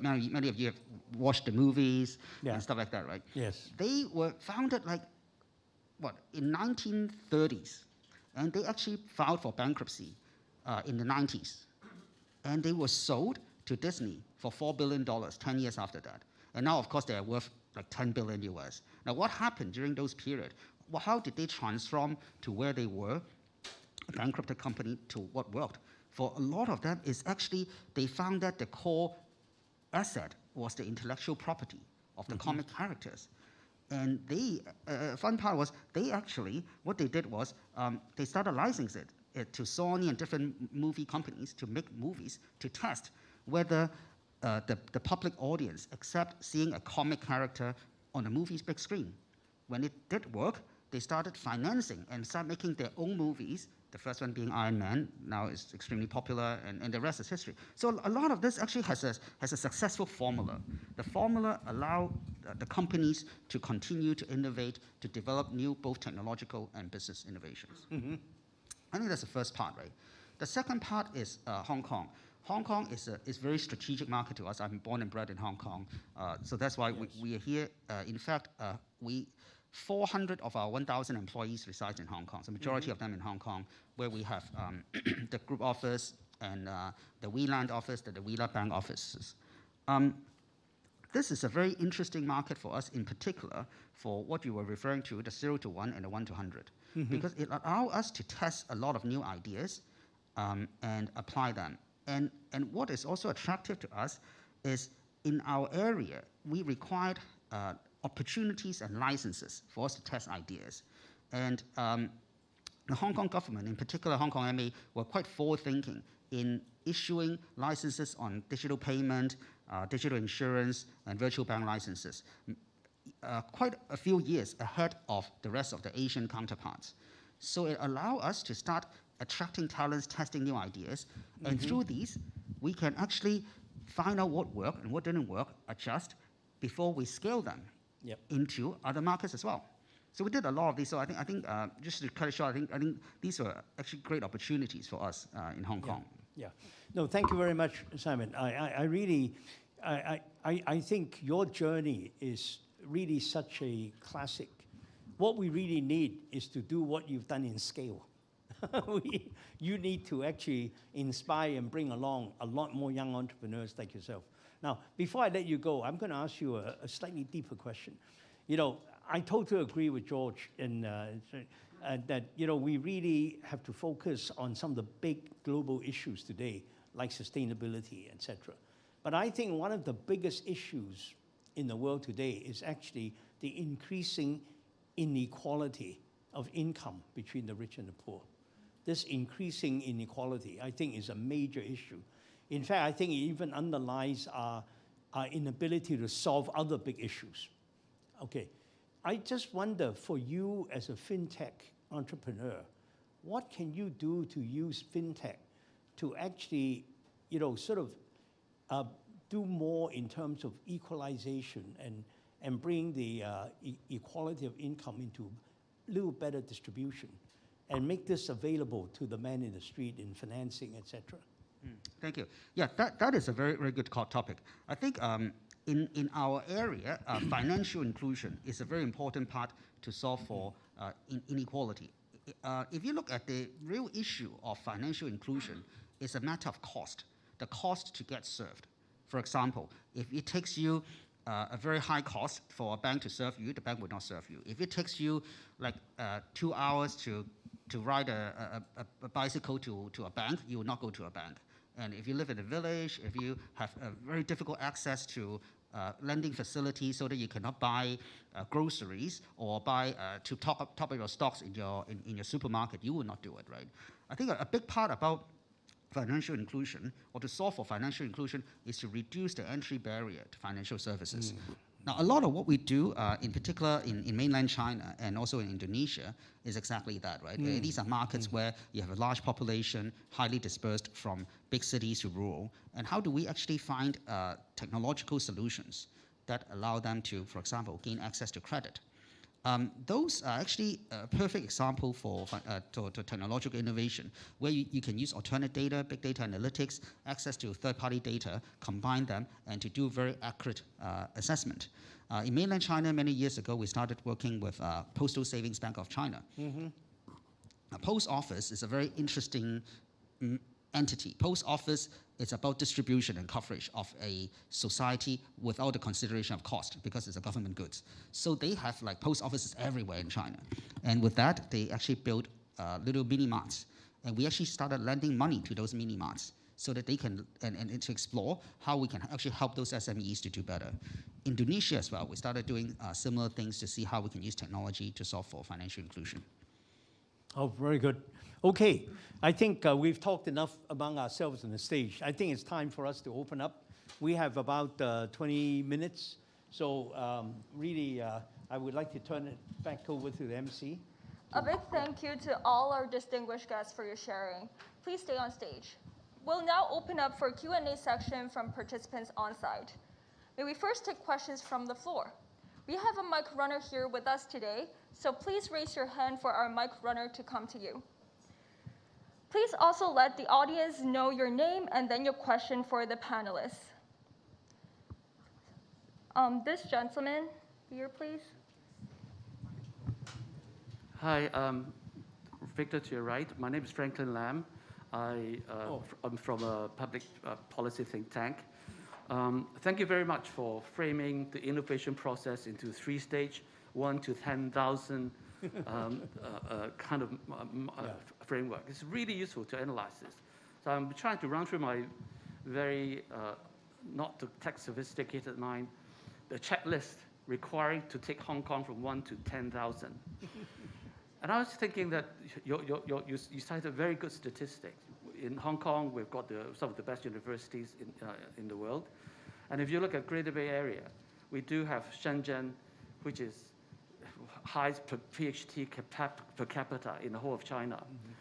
many of you have watched the movies and stuff like that, right? Yes. They were founded in 1930s, and they actually filed for bankruptcy in the 90s. And they were sold to Disney for $4 billion 10 years after that. And now, of course, they are worth like 10 billion US. Now, what happened during those periods? Well, how did they transform to where they were, a bankrupted company, to what worked? For a lot of them, is actually they found that the core asset was the intellectual property of the comic characters. And they, fun part was, they actually, what they did was, they started licensing it to Sony and different movie companies to make movies to test whether the public audience accept seeing a comic character on a movie's big screen. When it did work, they started financing and started making their own movies. The first one being Iron Man, now is extremely popular, and the rest is history. So a lot of this actually has a successful formula. The formula allows the companies to continue to innovate, to develop new both technological and business innovations. I think that's the first part, right? The second part is Hong Kong. Hong Kong is a very strategic market to us. I'm born and bred in Hong Kong, so that's why we are here. In fact, 400 of our 1,000 employees reside in Hong Kong, so majority of them in Hong Kong, where we have the group office and the WeLand office, the WeLand Bank offices. This is a very interesting market for us, in particular for what you were referring to, the 0 to 1 and the 1 to 100, because it allows us to test a lot of new ideas and apply them. And what is also attractive to us is in our area, we required opportunities and licenses for us to test ideas. And the Hong Kong government, in particular Hong Kong MA, were quite forward-thinking in issuing licenses on digital payment, digital insurance, and virtual bank licenses, quite a few years ahead of the rest of the Asian counterparts. So it allowed us to start attracting talents, testing new ideas, and through these, we can actually find out what worked and what didn't work, adjust, before we scale them into other markets as well. So we did a lot of these. So I think just to cut it short, I think these were actually great opportunities for us in Hong Kong. Yeah. No, thank you very much, Simon. I really think your journey is really such a classic. What we really need is to do what you've done in scale. You need to actually inspire and bring along a lot more young entrepreneurs like yourself. Now, before I let you go, I'm going to ask you a slightly deeper question. You know, I totally agree with George in that, you know, we really have to focus on some of the big global issues today, like sustainability, etc. But I think one of the biggest issues in the world today is actually the increasing inequality of income between the rich and the poor. This increasing inequality, I think, is a major issue. In fact, I think it even underlies our inability to solve other big issues. Okay, I just wonder, for you as a fintech entrepreneur, what can you do to use fintech to actually, you know, sort of do more in terms of equalization and bring the equality of income into a little better distribution and make this available to the man in the street in financing, etc.? Thank you. Yeah, that is a very, very good topic. I think in our area, financial inclusion is a very important part to solve for inequality. If you look at the real issue of financial inclusion, it's a matter of cost, the cost to get served. For example, if it takes you a very high cost for a bank to serve you, the bank would not serve you. If it takes you like 2 hours to ride a bicycle to a bank, you will not go to a bank. And if you live in a village, if you have a very difficult access to lending facilities so that you cannot buy groceries or buy to top up your stocks in your supermarket, you will not do it, right? I think a big part about financial inclusion, or to solve for financial inclusion, is to reduce the entry barrier to financial services. Now, a lot of what we do, in particular in mainland China and also in Indonesia, is exactly that, right? These are markets where you have a large population, highly dispersed from big cities to rural. And how do we actually find technological solutions that allow them to, for example, gain access to credit? Those are actually a perfect example for technological innovation, where you can use alternate data, big data analytics, access to third-party data, combine them, and to do very accurate assessment. In mainland China, many years ago, we started working with Postal Savings Bank of China. A post office is a very interesting entity. Post office is about distribution and coverage of a society without the consideration of cost, because it's a government goods. So they have like post offices everywhere in China. And with that, they actually built little mini-marts. And we actually started lending money to those mini-marts so that they can, and to explore how we can actually help those SMEs to do better. Indonesia as well, we started doing similar things to see how we can use technology to solve for financial inclusion. Oh, very good. Okay, I think we've talked enough among ourselves on the stage. I think it's time for us to open up We have about 20 minutes. So really, I would like to turn it back over to the MC. A big thank you to all our distinguished guests for your sharing. Please stay on stage. We'll now open up for a Q&A section from participants on site. May we first take questions from the floor? We have a mic runner here with us today, so please raise your hand for our mic runner to come to you. Please also let the audience know your name and then your question for the panelists. This gentleman here, please. Hi, Victor to your right. My name is Franklin Lam. I'm from a public policy think tank. Thank you very much for framing the innovation process into 3-stage, 1 to 10,000 kind of framework. It's really useful to analyze this. So I'm trying to run through my very not tech sophisticated mind, the checklist requiring to take Hong Kong from 1 to 10,000. And I was thinking that you cited very good statistics. In Hong Kong, we've got some of the best universities in the world. And if you look at Greater Bay Area, we do have Shenzhen, which is highest PhD per capita in the whole of China. Mm-hmm.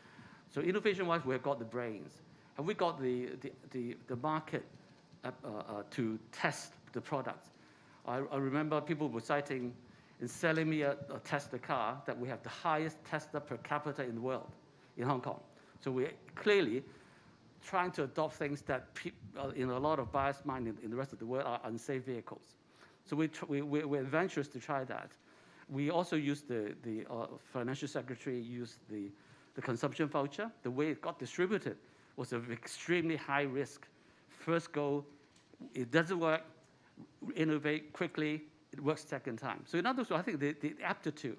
So innovation-wise, we've got the brains. And we got the market to test the products. I remember people were citing, in selling me a Tesla car, that we have the highest Tesla per capita in the world, in Hong Kong. So we're clearly trying to adopt things that in a lot of biased mind in the rest of the world are unsafe vehicles. So we're adventurous to try that. We also used the financial secretary used the consumption voucher. The way it got distributed was of extremely high risk. First go, it doesn't work, innovate quickly, it works second time. So in other words, I think the aptitude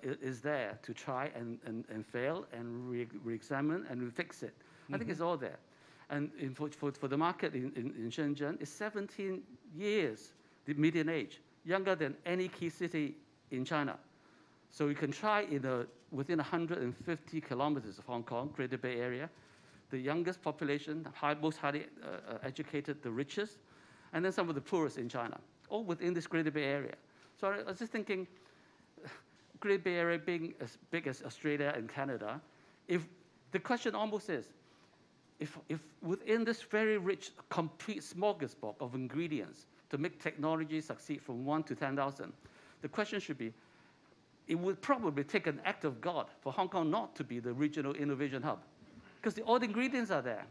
is there to try and fail and re-examine and fix it. I think it's all there. And for the market in Shenzhen, it's 17 years, the median age, younger than any key city in China. So you can try within 150 kilometers of Hong Kong, Greater Bay Area, the youngest population, most highly educated, the richest, and then some of the poorest in China, all within this Greater Bay Area. So I was just thinking, Greater Bay Area being as big as Australia and Canada, if the question almost is, if within this very rich, complete smorgasbord of ingredients to make technology succeed from 1 to 10,000, the question should be, it would probably take an act of God for Hong Kong not to be the regional innovation hub, because all the ingredients are there.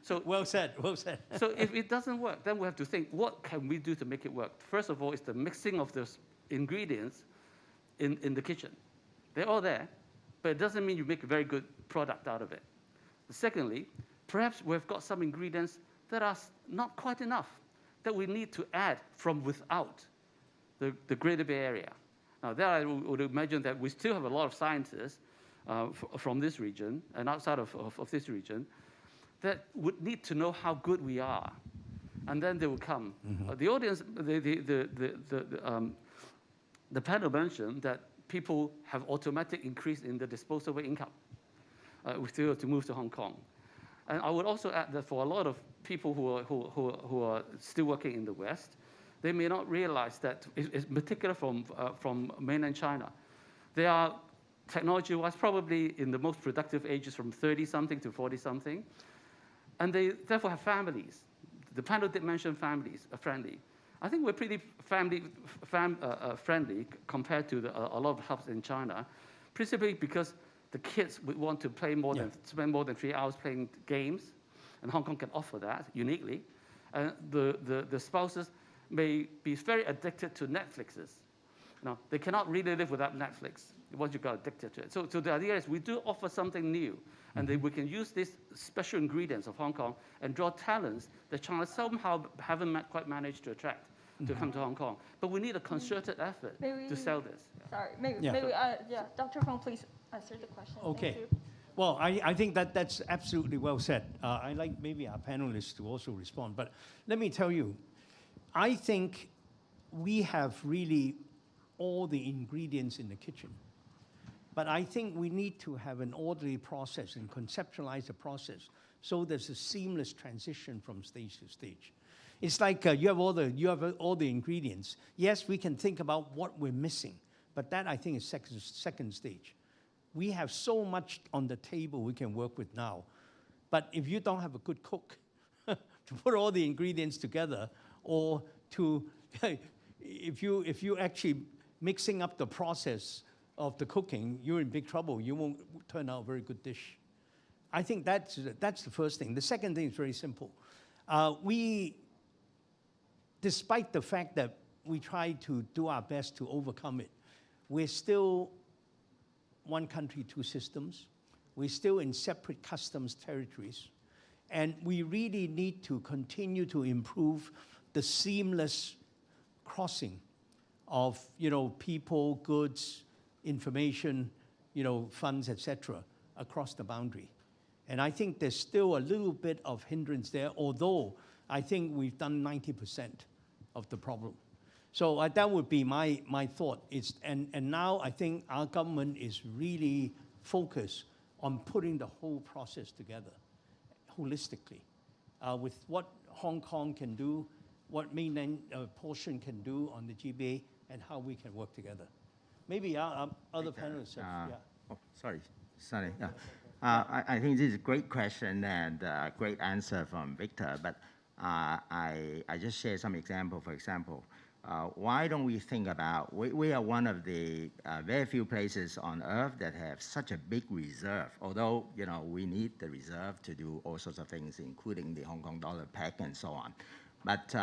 So well said, well said. So if it doesn't work, then we have to think, what can we do to make it work? First of all, it's the mixing of those ingredients in the kitchen. They're all there, but it doesn't mean you make a very good product out of it. Secondly, perhaps we've got some ingredients that are not quite enough, that we need to add from without the Greater Bay Area. Now, there I would imagine that we still have a lot of scientists from this region and outside of this region that would need to know how good we are, and then they will come. Mm-hmm. The audience, the panel mentioned that people have automatic increase in the disposable income if they were to move to Hong Kong. And I would also add that for a lot of people who are still working in the West, they may not realize that, in particular from mainland China, they are technology-wise probably in the most productive ages from 30-something to 40-something, and they therefore have families. The panel did mention families are friendly. I think we're pretty family friendly compared to a lot of hubs in China, principally because the kids would want to play spend more than 3 hours playing games, and Hong Kong can offer that uniquely. And the spouses may be very addicted to Netflixes. Now, they cannot really live without Netflix once you got addicted to it. So the idea is we do offer something new, and we can use these special ingredients of Hong Kong and draw talents that China somehow haven't quite managed to attract to come to Hong Kong. But we need a concerted effort to sell this. Sorry, Dr. Feng, please answer the question. Okay. Thank you. Well, I think that's absolutely well said. I'd like maybe our panelists to also respond. But let me tell you, I think we have really all the ingredients in the kitchen. But I think we need to have an orderly process and conceptualize the process so there's a seamless transition from stage to stage. It's like you have all the ingredients. Yes, we can think about what we're missing, but that I think is second stage. We have so much on the table we can work with now, but if you don't have a good cook to put all the ingredients together, or to if you actually mixing up the process of the cooking, you're in big trouble. You won't turn out a very good dish. I think that's the first thing. The second thing is very simple. Despite the fact that we try to do our best to overcome it, we're still one country, two systems. We're still in separate customs territories. And we really need to continue to improve the seamless crossing of people, goods, information, funds, etc., across the boundary. And I think there's still a little bit of hindrance there, although I think we've done 90% of the problem. So that would be my thought. And now I think our government is really focused on putting the whole process together holistically, with what Hong Kong can do, what mainland portion can do on the GBA, and how we can work together. Maybe our other panelists have, yeah. Oh, sorry. Yeah. I think this is a great question and a great answer from Victor, but I just share some example. For example, why don't we think about, we are one of the very few places on earth that have such a big reserve, although we need the reserve to do all sorts of things, including the Hong Kong dollar peg and so on. But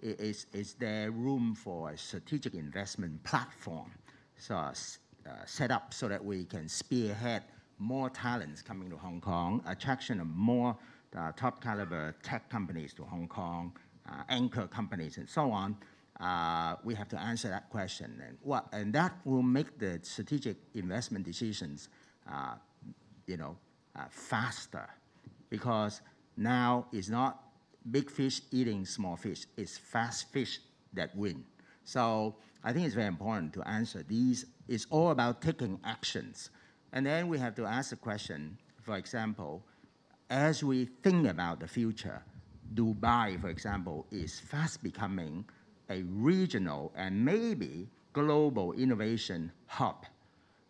is there room for a strategic investment platform set up so that we can spearhead more talents coming to Hong Kong, attraction of more top caliber tech companies to Hong Kong, anchor companies and so on? We have to answer that question, and that will make the strategic investment decisions, faster, because now it's not big fish eating small fish; it's fast fish that win. So I think it's very important to answer these. It's all about taking actions, and then we have to ask the question. For example, as we think about the future, Dubai, for example, is fast becoming a regional and maybe global innovation hub.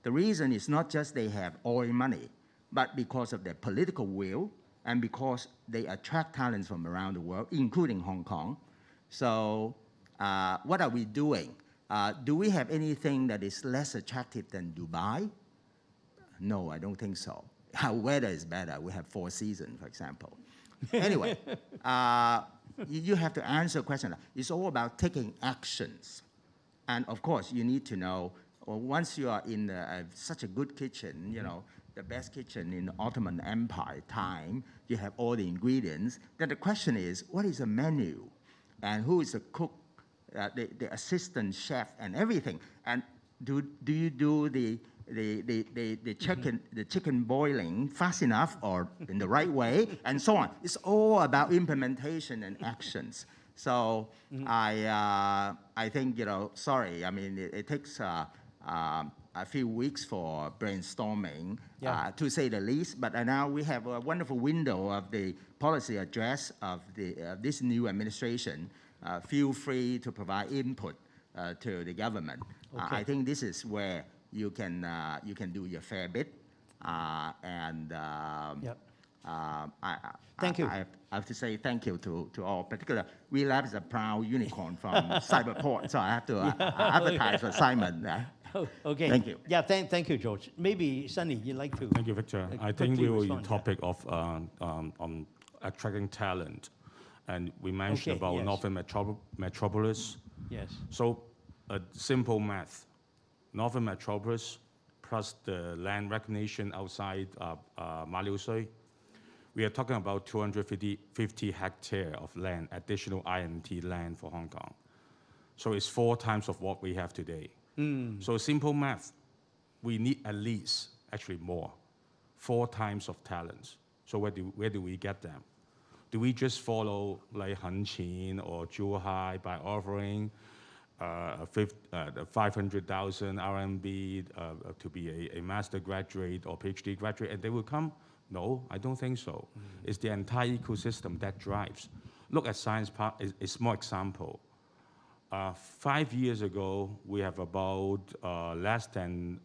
The reason is not just they have oil money, but because of their political will and because they attract talents from around the world, including Hong Kong. So what are we doing? Do we have anything that is less attractive than Dubai? No, I don't think so. Our weather is better. We have 4 seasons, for example. Anyway, you have to answer a question. It's all about taking actions. And of course, you need to know, once you are in such a good kitchen, the best kitchen in the Ottoman Empire time, you have all the ingredients. Then the question is, what is the menu? And who is the cook, the assistant chef and everything? And do you do the chicken boiling fast enough or in the right way, and so on. It's all about implementation and actions. So I think, sorry, I mean, it takes a few weeks for brainstorming, to say the least, but now we have a wonderful window of the policy address of this new administration. Feel free to provide input to the government. Okay. I think this is where you can do your fair bit, and thank you. I have to say thank you to all. Particularly, we lab is a proud unicorn from Cyberport, so I have to advertise for Simon. Okay. Thank you. Yeah, thank you, George. Maybe Sunny, you'd like to. Thank you, Victor. I think we were on topic of attracting talent, and we mentioned about Northern Metropolis. Yes. So, simple math. Northern Metropolis plus the land recognition outside Ma Liu Shui, we are talking about 250 hectares of land, additional IMT land for Hong Kong. So it's 4 times of what we have today. So simple math, we need at least, actually more, 4 times of talents. So where do we get them? Do we just follow like Han Qin or Zhuhai by offering 500,000 RMB to be a master graduate or PhD graduate, and they will come? No, I don't think so. It's the entire ecosystem that drives. Look at Science Park, it's a small example. 5 years ago, we have about less than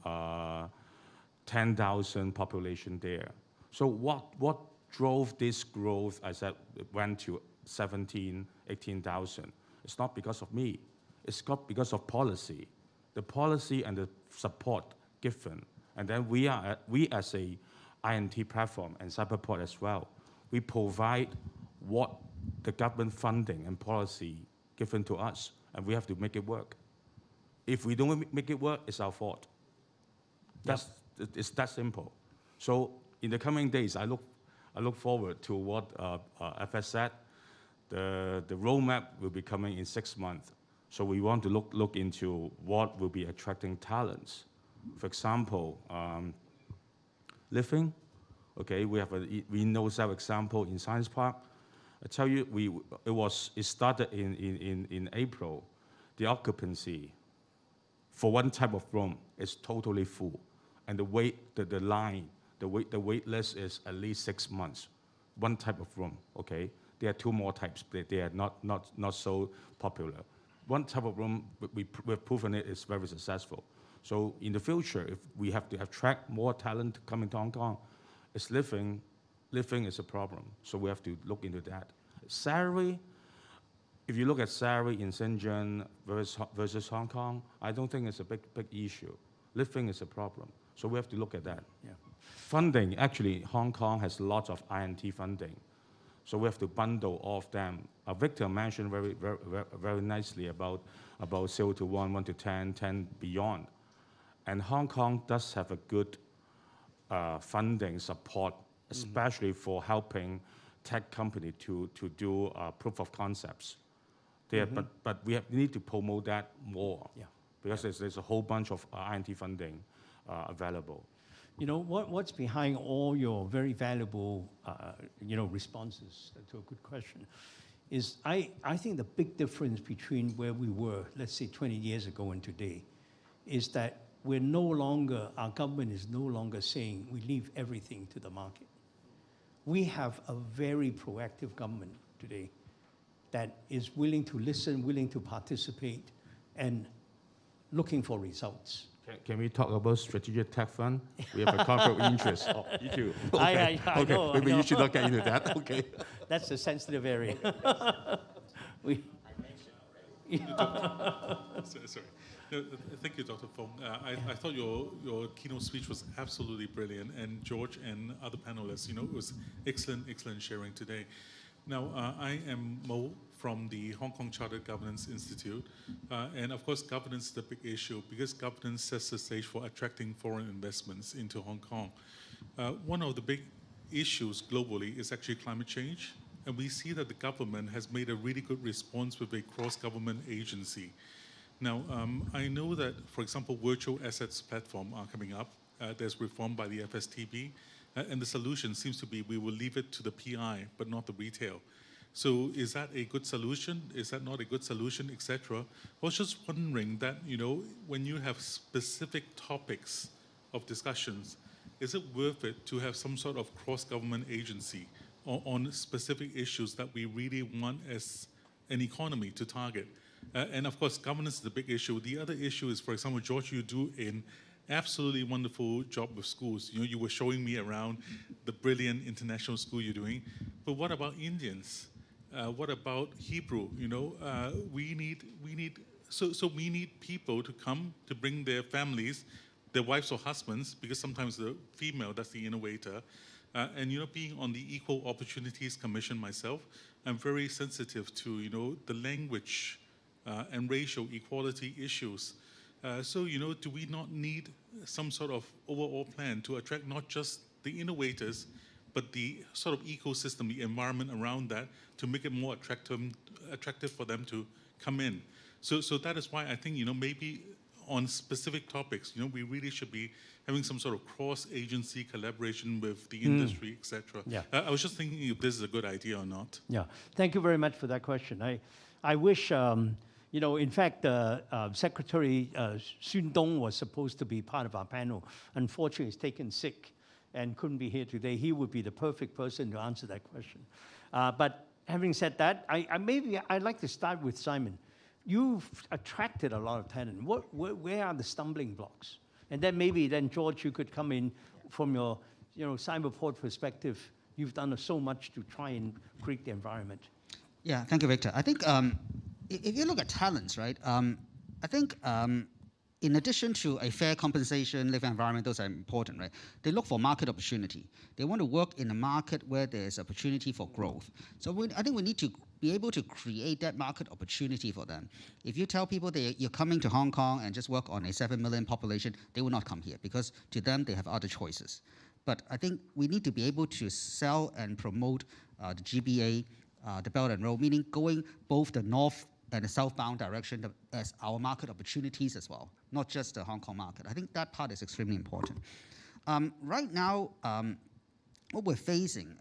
10,000 population there. So what drove this growth, I said, it went to 17, 18,000? It's not because of me. It's not because of policy. The policy and the support given. And then we as a INT platform and Cyberport as well, we provide what the government funding and policy given to us, and we have to make it work. If we don't make it work, it's our fault. It's that simple. So in the coming days, I look forward to what FS said. The roadmap will be coming in 6 months. So we want to look into what will be attracting talents. For example, living. Okay, we know some example in Science Park. I tell you, it started in April. The occupancy for one type of room is totally full, and the wait list is at least 6 months. One type of room. Okay, there are 2 more types, but they are not so popular. One type of room, we've proven it is very successful. So in the future, if we have to attract more talent coming to Hong Kong, it's living is a problem. So we have to look into that. Salary, if you look at salary in Shenzhen versus Hong Kong, I don't think it's a big issue. Living is a problem. So we have to look at that. Yeah. Funding, actually, Hong Kong has lots of INT funding. So we have to bundle all of them. Victor mentioned very nicely about 0 to 1, 1 to 10, 10 beyond. And Hong Kong does have a good funding support, especially for helping tech company to do proof of concepts. But we need to promote that more, because there's a whole bunch of INT funding available. You know, what's behind all your very valuable, responses to a good question is I think the big difference between where we were, let's say 20 years ago and today, is that our government is no longer saying we leave everything to the market. We have a very proactive government today that is willing to listen, willing to participate, and looking for results. Can we talk about strategic tech fund? We have a conflict of interest. Oh, you too. Okay. I know, Maybe you should not get into that. Okay. That's a sensitive area. Sorry. No, thank you, Dr. Fong. I thought your keynote speech was absolutely brilliant, and George and other panelists, it was excellent sharing today. Now, I am Mo from the Hong Kong Chartered Governance Institute, and of course, governance is the big issue because governance sets the stage for attracting foreign investments into Hong Kong. One of the big issues globally is actually climate change, and we see that the government has made a really good response with a cross-government agency. Now, I know that, for example, virtual assets platform are coming up. There's reform by the FSTB, and the solution seems to be we will leave it to the PI, but not the retail. So is that a good solution? Is that not a good solution, etc.? I was just wondering that, when you have specific topics of discussions, is it worth it to have some sort of cross-government agency on specific issues that we really want as an economy to target? And of course, governance is the big issue. The other issue is, for example, George, you do an absolutely wonderful job with schools. You were showing me around the brilliant international school you're doing. But what about Indians? What about Hebrew? We need people to come to bring their families, their wives or husbands, because sometimes the female, that's the innovator. And being on the Equal Opportunities Commission myself, I'm very sensitive to the language and racial equality issues. So do we not need some sort of overall plan to attract not just the innovators, but the sort of ecosystem, the environment around that, to make it more attractive for them to come in? So that is why I think maybe on specific topics, we really should be having some sort of cross-agency collaboration with the industry, etc. Yeah. I was just thinking if this is a good idea or not. Yeah, thank you very much for that question. I wish, in fact, Secretary Sun Dong was supposed to be part of our panel. Unfortunately, he's taken sick and couldn't be here today. He would be the perfect person to answer that question. But having said that, I'd like to start with Simon. You've attracted a lot of talent. Where are the stumbling blocks? And then maybe George, you could come in from your Cyberport perspective. You've done so much to try and create the environment. Yeah, thank you, Victor. I think if you look at talents, right, I think in addition to a fair compensation, living environment, those are important, right? They look for market opportunity. They want to work in a market where there's opportunity for growth. So I think we need to be able to create that market opportunity for them. If you tell people that you're coming to Hong Kong and just work on a 7 million population, they will not come here because to them, they have other choices. But I think we need to be able to sell and promote the GBA, the Belt and Road, meaning going both the north and the southbound direction as our market opportunities as well, not just the Hong Kong market. I think that part is extremely important. Right now, what we're facing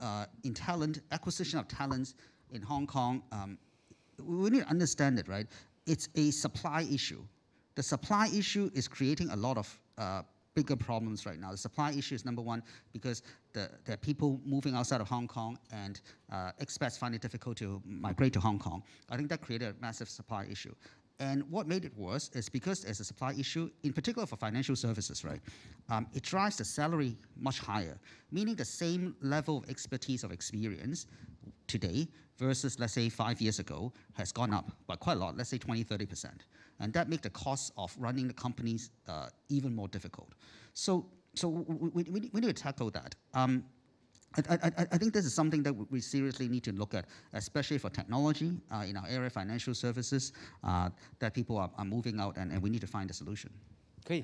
in talent, acquisition of talents in Hong Kong, we need to understand it, right? It's a supply issue. The supply issue is creating a lot of bigger problems right now. The supply issue is number one because there are people moving outside of Hong Kong and expats find it difficult to migrate to Hong Kong. I think that created a massive supply issue. And what made it worse is because there's a supply issue, in particular for financial services, right? It drives the salary much higher, meaning the same level of expertise of experience today versus, let's say, 5 years ago has gone up by quite a lot, let's say 20, 30%. And that makes the cost of running the companies even more difficult. So we need to tackle that. I think this is something that we seriously need to look at, especially for technology in our area of financial services, that people are moving out, and we need to find a solution. Okay,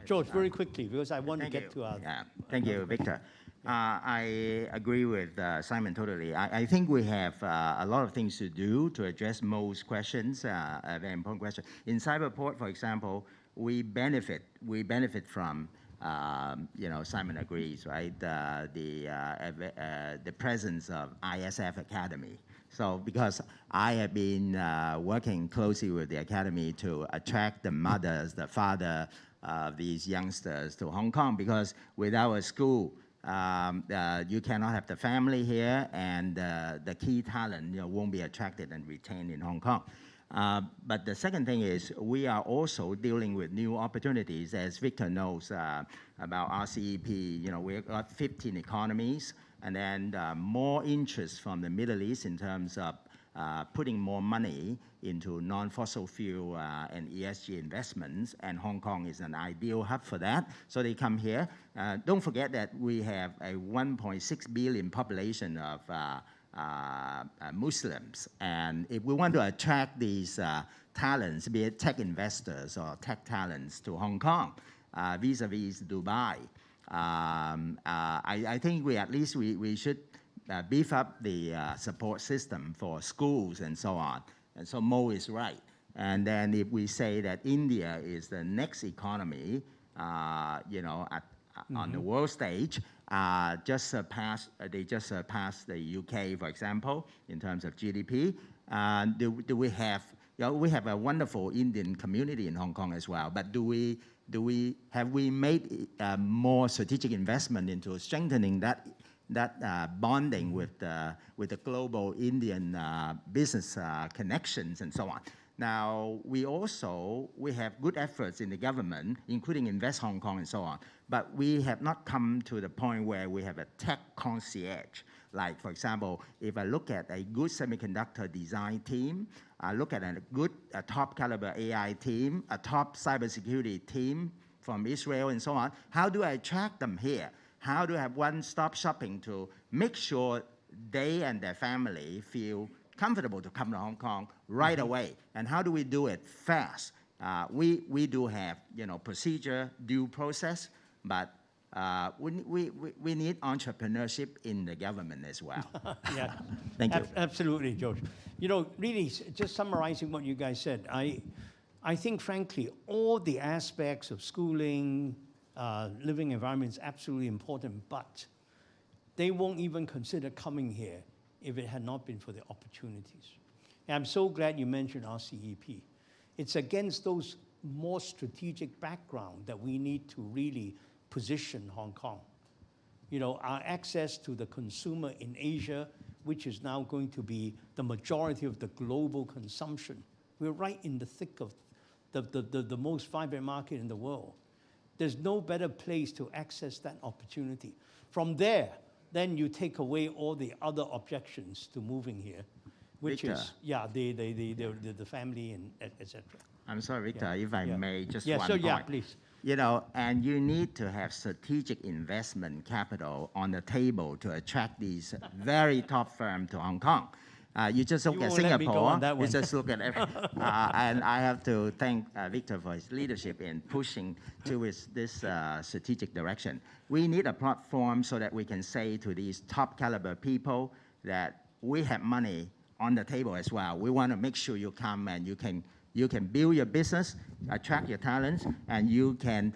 George, very quickly, because I want to get to our... Yeah, thank you, Victor. I agree with Simon totally. I think we have a lot of things to do to address most questions, a very important question. In Cyberport, for example, we benefit from, Simon agrees, right? The presence of ISF Academy. So because I have been working closely with the Academy to attract the mothers, the father of these youngsters to Hong Kong, because without a school, you cannot have the family here, and the key talent won't be attracted and retained in Hong Kong. But the second thing is we are also dealing with new opportunities, as Victor knows about RCEP. We've got 15 economies, and then more interest from the Middle East in terms of putting more money into non-fossil fuel and ESG investments, and Hong Kong is an ideal hub for that. So they come here. Don't forget that we have a 1.6 billion population of Muslims, and if we want to attract these talents, be it tech investors or tech talents to Hong Kong, vis-a-vis Dubai, I think we should beef up the support system for schools and so on. And so Mo is right. And then if we say that India is the next economy, on the world stage, they just surpassed the UK, for example, in terms of GDP. Do we have? We have a wonderful Indian community in Hong Kong as well. But have we made more strategic investment into strengthening that bonding with the global Indian business connections and so on? Now, we have good efforts in the government, including Invest Hong Kong and so on, but we have not come to the point where we have a tech concierge. Like, for example, if I look at a good semiconductor design team, I look at a good top caliber AI team, a top cybersecurity team from Israel and so on, how do I attract them here? How do I have one-stop shopping to make sure they and their family feel comfortable to come to Hong Kong right away? And how do we do it fast? We do have procedure, due process, but we need entrepreneurship in the government as well. Yeah, thank you. Absolutely, George. Really, just summarizing what you guys said, I think, frankly, all the aspects of schooling, living environment is absolutely important, but they won't even consider coming here if it had not been for the opportunities. And I'm so glad you mentioned RCEP. It's against those more strategic background that we need to really position Hong Kong. Our access to the consumer in Asia which is now going to be the majority of the global consumption. We're right in the thick of the most vibrant market in the world. There's no better place to access that opportunity. From there, then you take away all the other objections to moving here, which Victor. is, yeah, the family and et cetera. I'm sorry, Victor, Yeah, if I yeah. may, just Yeah, one so point. yeah, please. You know, and you need to have strategic investment capital on the table to attract these very top firms to Hong Kong. You just look You at won't let me go Singapore, on that you one. just look at every, and I have to thank Victor for his leadership in pushing towards this strategic direction. We need a platform so that we can say to these top caliber people that we have money on the table as well. We want to make sure you come and you can build your business, attract your talents, and you can,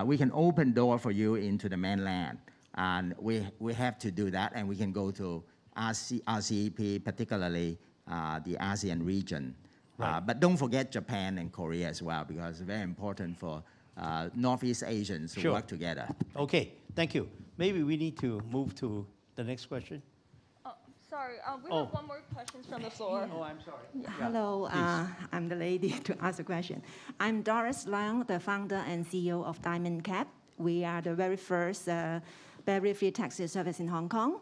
we can open door for you into the mainland. And we have to do that, and we can go to RCEP, particularly the ASEAN region. Right. But don't forget Japan and Korea as well, because it's very important for Northeast Asians to Sure. work together. Okay, thank you. Maybe we need to move to the next question. Sorry, we Oh. have one more question from the floor. Oh, I'm sorry. Hello, I'm the lady to ask a question. I'm Doris Leung, the founder and CEO of Diamond Cap. We are the very first barrier-free taxi service in Hong Kong.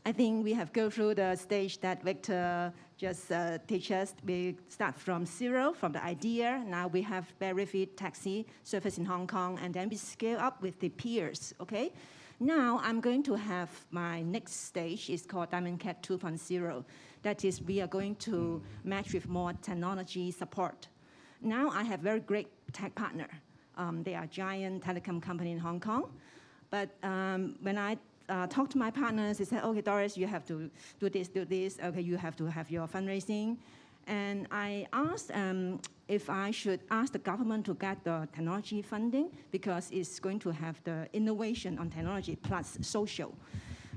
I think we have go through the stage that Victor just teach us. We start from zero, from the idea. Now we have barrier-free taxi service in Hong Kong, and then we scale up with the peers, okay? Now I'm going to have my next stage is called Diamond Cat 2.0. That is, we are going to match with more technology support. Now I have very great tech partner. They are giant telecom company in Hong Kong. But when I talk to my partners, they said, okay, Doris, you have to do this. Okay, you have to have your fundraising. And I asked if I should ask the government to get the technology funding because it's going to have the innovation on technology plus social.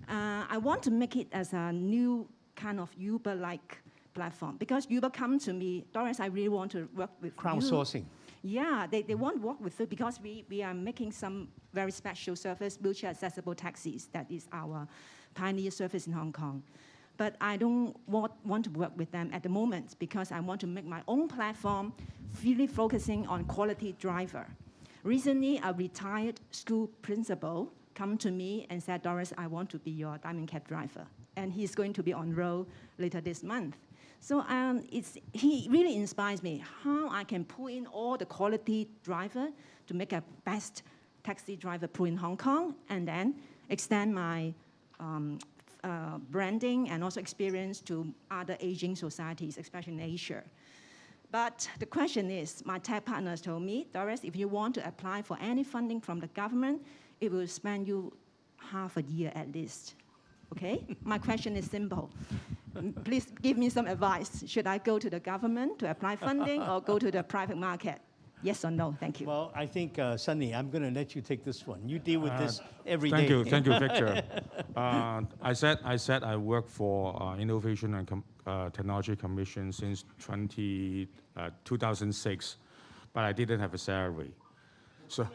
I want to make it as a new kind of Uber-like platform because Uber come to me, Doris, I really want to work with you. Crowdsourcing. Yeah, they want to work with you because we are making some very special service, wheelchair accessible taxis. That is our pioneer service in Hong Kong. But I don't want to work with them at the moment because I want to make my own platform really focusing on quality driver. Recently, a retired school principal come to me and said, Doris, I want to be your Diamond Cab driver. And he's going to be on road later this month. So he really inspires me how I can pull in all the quality driver to make a best taxi driver pool in Hong Kong and then extend my branding and also experience to other aging societies, especially in Asia. But the question is, my tech partners told me, Doris, if you want to apply for any funding from the government, it will spend you half a year at least. Okay? My question is simple. Please give me some advice. Should I go to the government to apply funding or go to the private market? Yes or no? Thank you. Well, I think, Sunny, I'm going to let you take this one. You deal with this every day. Thank you, Victor. I said I work for Innovation and Technology Commission since 2006, but I didn't have a salary. So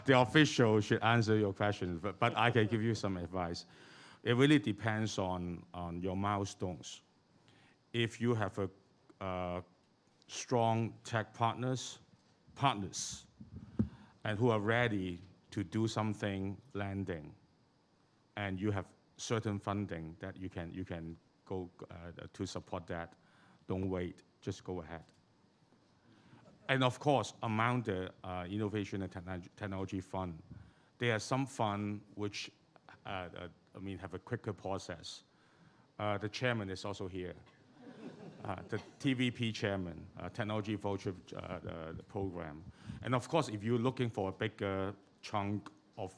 the official should answer your question, but I can give you some advice. It really depends on your milestones. If you have a strong tech partners, and who are ready to do something landing, and you have certain funding that you can go to support that, don't wait, just go ahead. And of course, among the Innovation and Technology Fund, there are some fund which have a quicker process. The chairman is also here. The TVP chairman, Technology Voucher Program. And of course, if you're looking for a bigger chunk of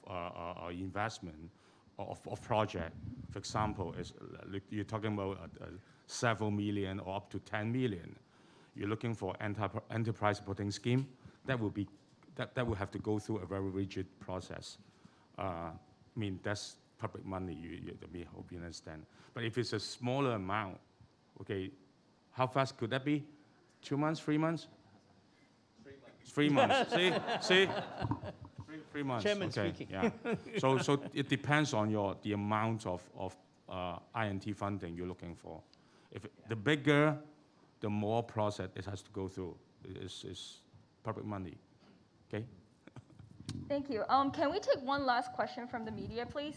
investment of project, for example, you're talking about several million or up to 10 million, you're looking for enterprise supporting scheme, that will have to go through a very rigid process. That's public money, I hope you understand. But if it's a smaller amount, okay, how fast could that be? 2 months, 3 months? 3 months. 3 months. See? 3 months. Chairman okay. speaking. Yeah. So it depends on the amount of INT funding you're looking for. The bigger, the more process it has to go through. It's public money, okay? Thank you. Can we take one last question from the media, please?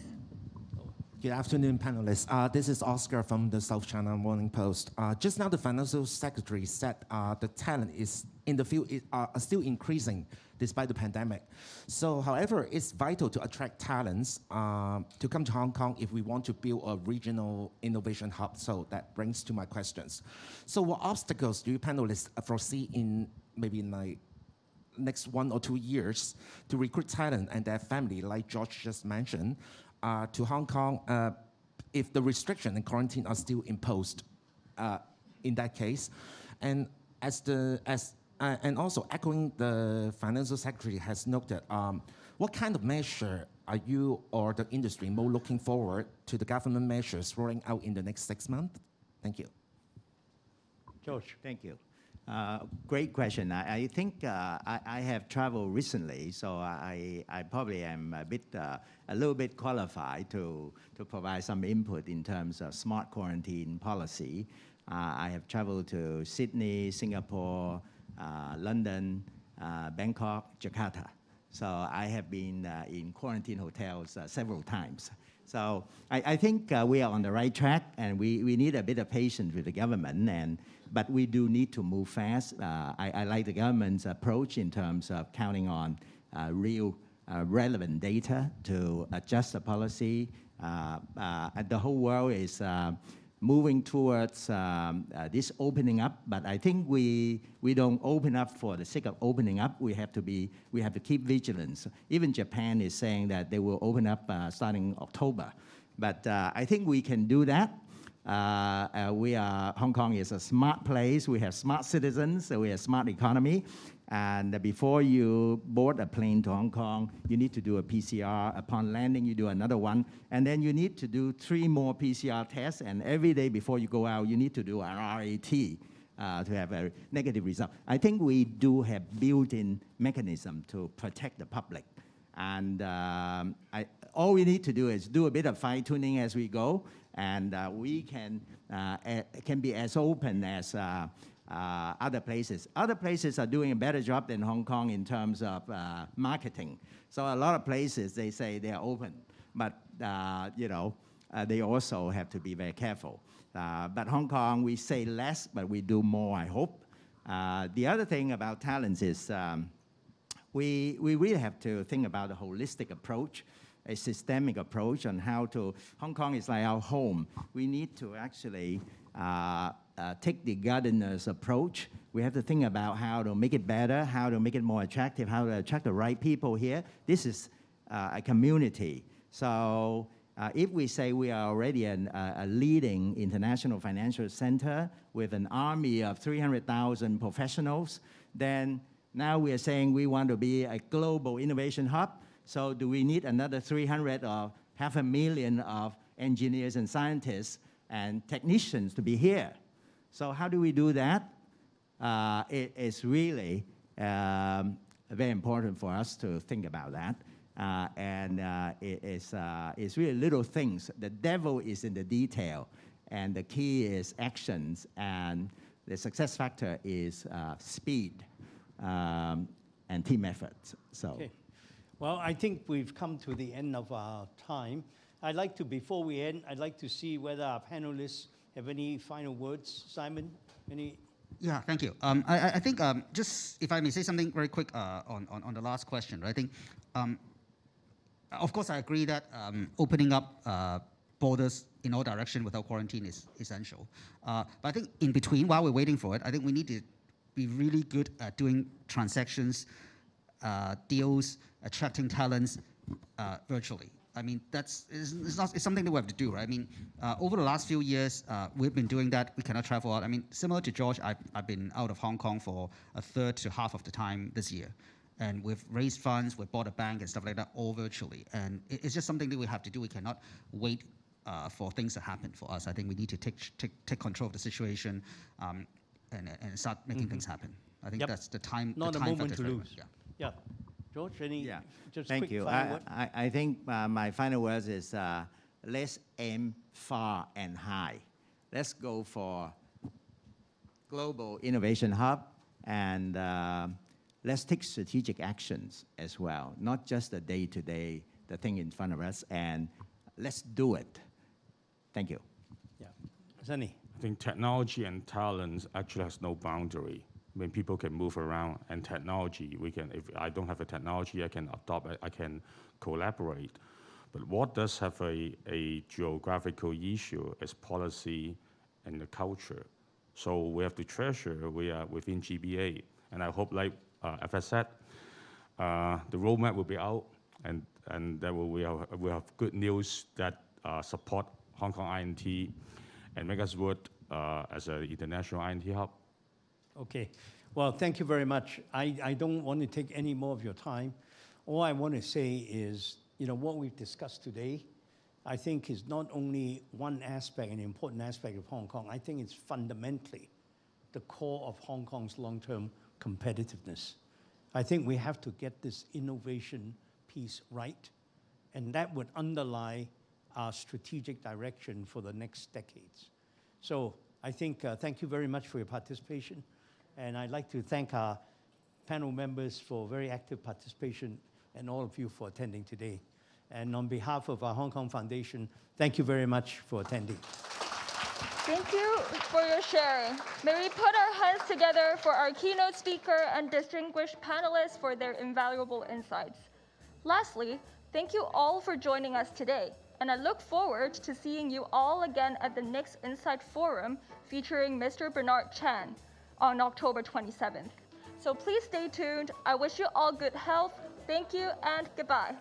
Good afternoon, panelists. This is Oscar from the South China Morning Post. Just now, the Financial Secretary said the talent is in the field are still increasing despite the pandemic. So, however, it's vital to attract talents to come to Hong Kong if we want to build a regional innovation hub. So that brings to my questions. So what obstacles do you panelists foresee in maybe like next 1 or 2 years to recruit talent and their family, like George just mentioned, to Hong Kong if the restriction and quarantine are still imposed in that case? And and also echoing the Financial Secretary has noted, what kind of measure are you or the industry more looking forward to the government measures rolling out in the next 6 months? Thank you. George. Thank you. Great question. I think I have traveled recently, so I probably am a little bit qualified to provide some input in terms of smart quarantine policy. I have traveled to Sydney, Singapore, London, Bangkok, Jakarta. So I have been in quarantine hotels several times. So I think we are on the right track, and we need a bit of patience with the government, but we do need to move fast. I like the government's approach in terms of counting on real relevant data to adjust the policy. The whole world is moving towards this opening up, but I think we don't open up for the sake of opening up. We have to keep vigilance. Even Japan is saying that they will open up starting October, but I think we can do that. Hong Kong is a smart place. We have smart citizens. So we have smart economy. And before you board a plane to Hong Kong, you need to do a PCR. Upon landing, you do another one. And then you need to do 3 more PCR tests. And every day before you go out, you need to do an RAT to have a negative result. I think we do have built-in mechanism to protect the public. And all we need to do is do a bit of fine-tuning as we go. And we can be as open as other places. Other places are doing a better job than Hong Kong in terms of marketing. So a lot of places, they say they are open, but they also have to be very careful. But Hong Kong, we say less, but we do more, I hope. The other thing about talents is we really have to think about a holistic approach, a systemic approach on how to, Hong Kong is like our home. We need to actually take the gardener's approach. We have to think about how to make it better, how to make it more attractive, how to attract the right people here. This is a community. So if we say we are already a leading international financial center with an army of 300,000 professionals, then now we are saying we want to be a global innovation hub. So do we need another 300 or 500,000 of engineers and scientists and technicians to be here? So how do we do that? It is really very important for us to think about that. It's really little things. The devil is in the detail, and the key is actions, and the success factor is speed and team efforts. So. Okay. Well, I think we've come to the end of our time. Before we end, I'd like to see whether our panelists have any final words. Simon, any? Yeah, thank you. I think just if I may say something very quick on the last question, right? I think, of course, I agree that opening up borders in all directions without quarantine is essential. But I think in between, while we're waiting for it, I think we need to be really good at doing transactions, deals, attracting talents virtually. I mean, it's something that we have to do, right? I mean, over the last few years, we've been doing that. We cannot travel out. I mean, similar to George, I've been out of Hong Kong for a third to half of the time this year. And we've raised funds, we've bought a bank and stuff like that, all virtually. And it's just something that we have to do. We cannot wait for things to happen for us. I think we need to take control of the situation and start making things happen. I think that's the time. Not the a time moment to lose. Yeah. George, any? Yeah. Just Thank quick you. final word? I think my final words is let's aim far and high. Let's go for Global Innovation Hub, and let's take strategic actions as well, not just the day-to-day, the thing in front of us, and let's do it. Thank you. Yeah. Sunny. I think technology and talent actually has no boundary. When people can move around, and technology, if I don't have a technology, I can adopt it, I can collaborate. But what does have a geographical issue is policy and the culture. So we have to treasure, we are within GBA. And I hope, like as I said, the roadmap will be out, and that we have good news that support Hong Kong INT and make us work as an international INT hub. Okay. Well, thank you very much. I don't want to take any more of your time. All I want to say is, what we've discussed today, I think is not only one aspect, an important aspect of Hong Kong. I think it's fundamentally the core of Hong Kong's long-term competitiveness. I think we have to get this innovation piece right, and that would underlie our strategic direction for the next decades. So I think, thank you very much for your participation. And I'd like to thank our panel members for very active participation and all of you for attending today. And on behalf of our Hong Kong Foundation, thank you very much for attending. Thank you for your sharing. May we put our hands together for our keynote speaker and distinguished panelists for their invaluable insights. Lastly, thank you all for joining us today. And I look forward to seeing you all again at the next Insight Forum featuring Mr. Bernard Chan on October 27th. So please stay tuned. I wish you all good health. Thank you and goodbye.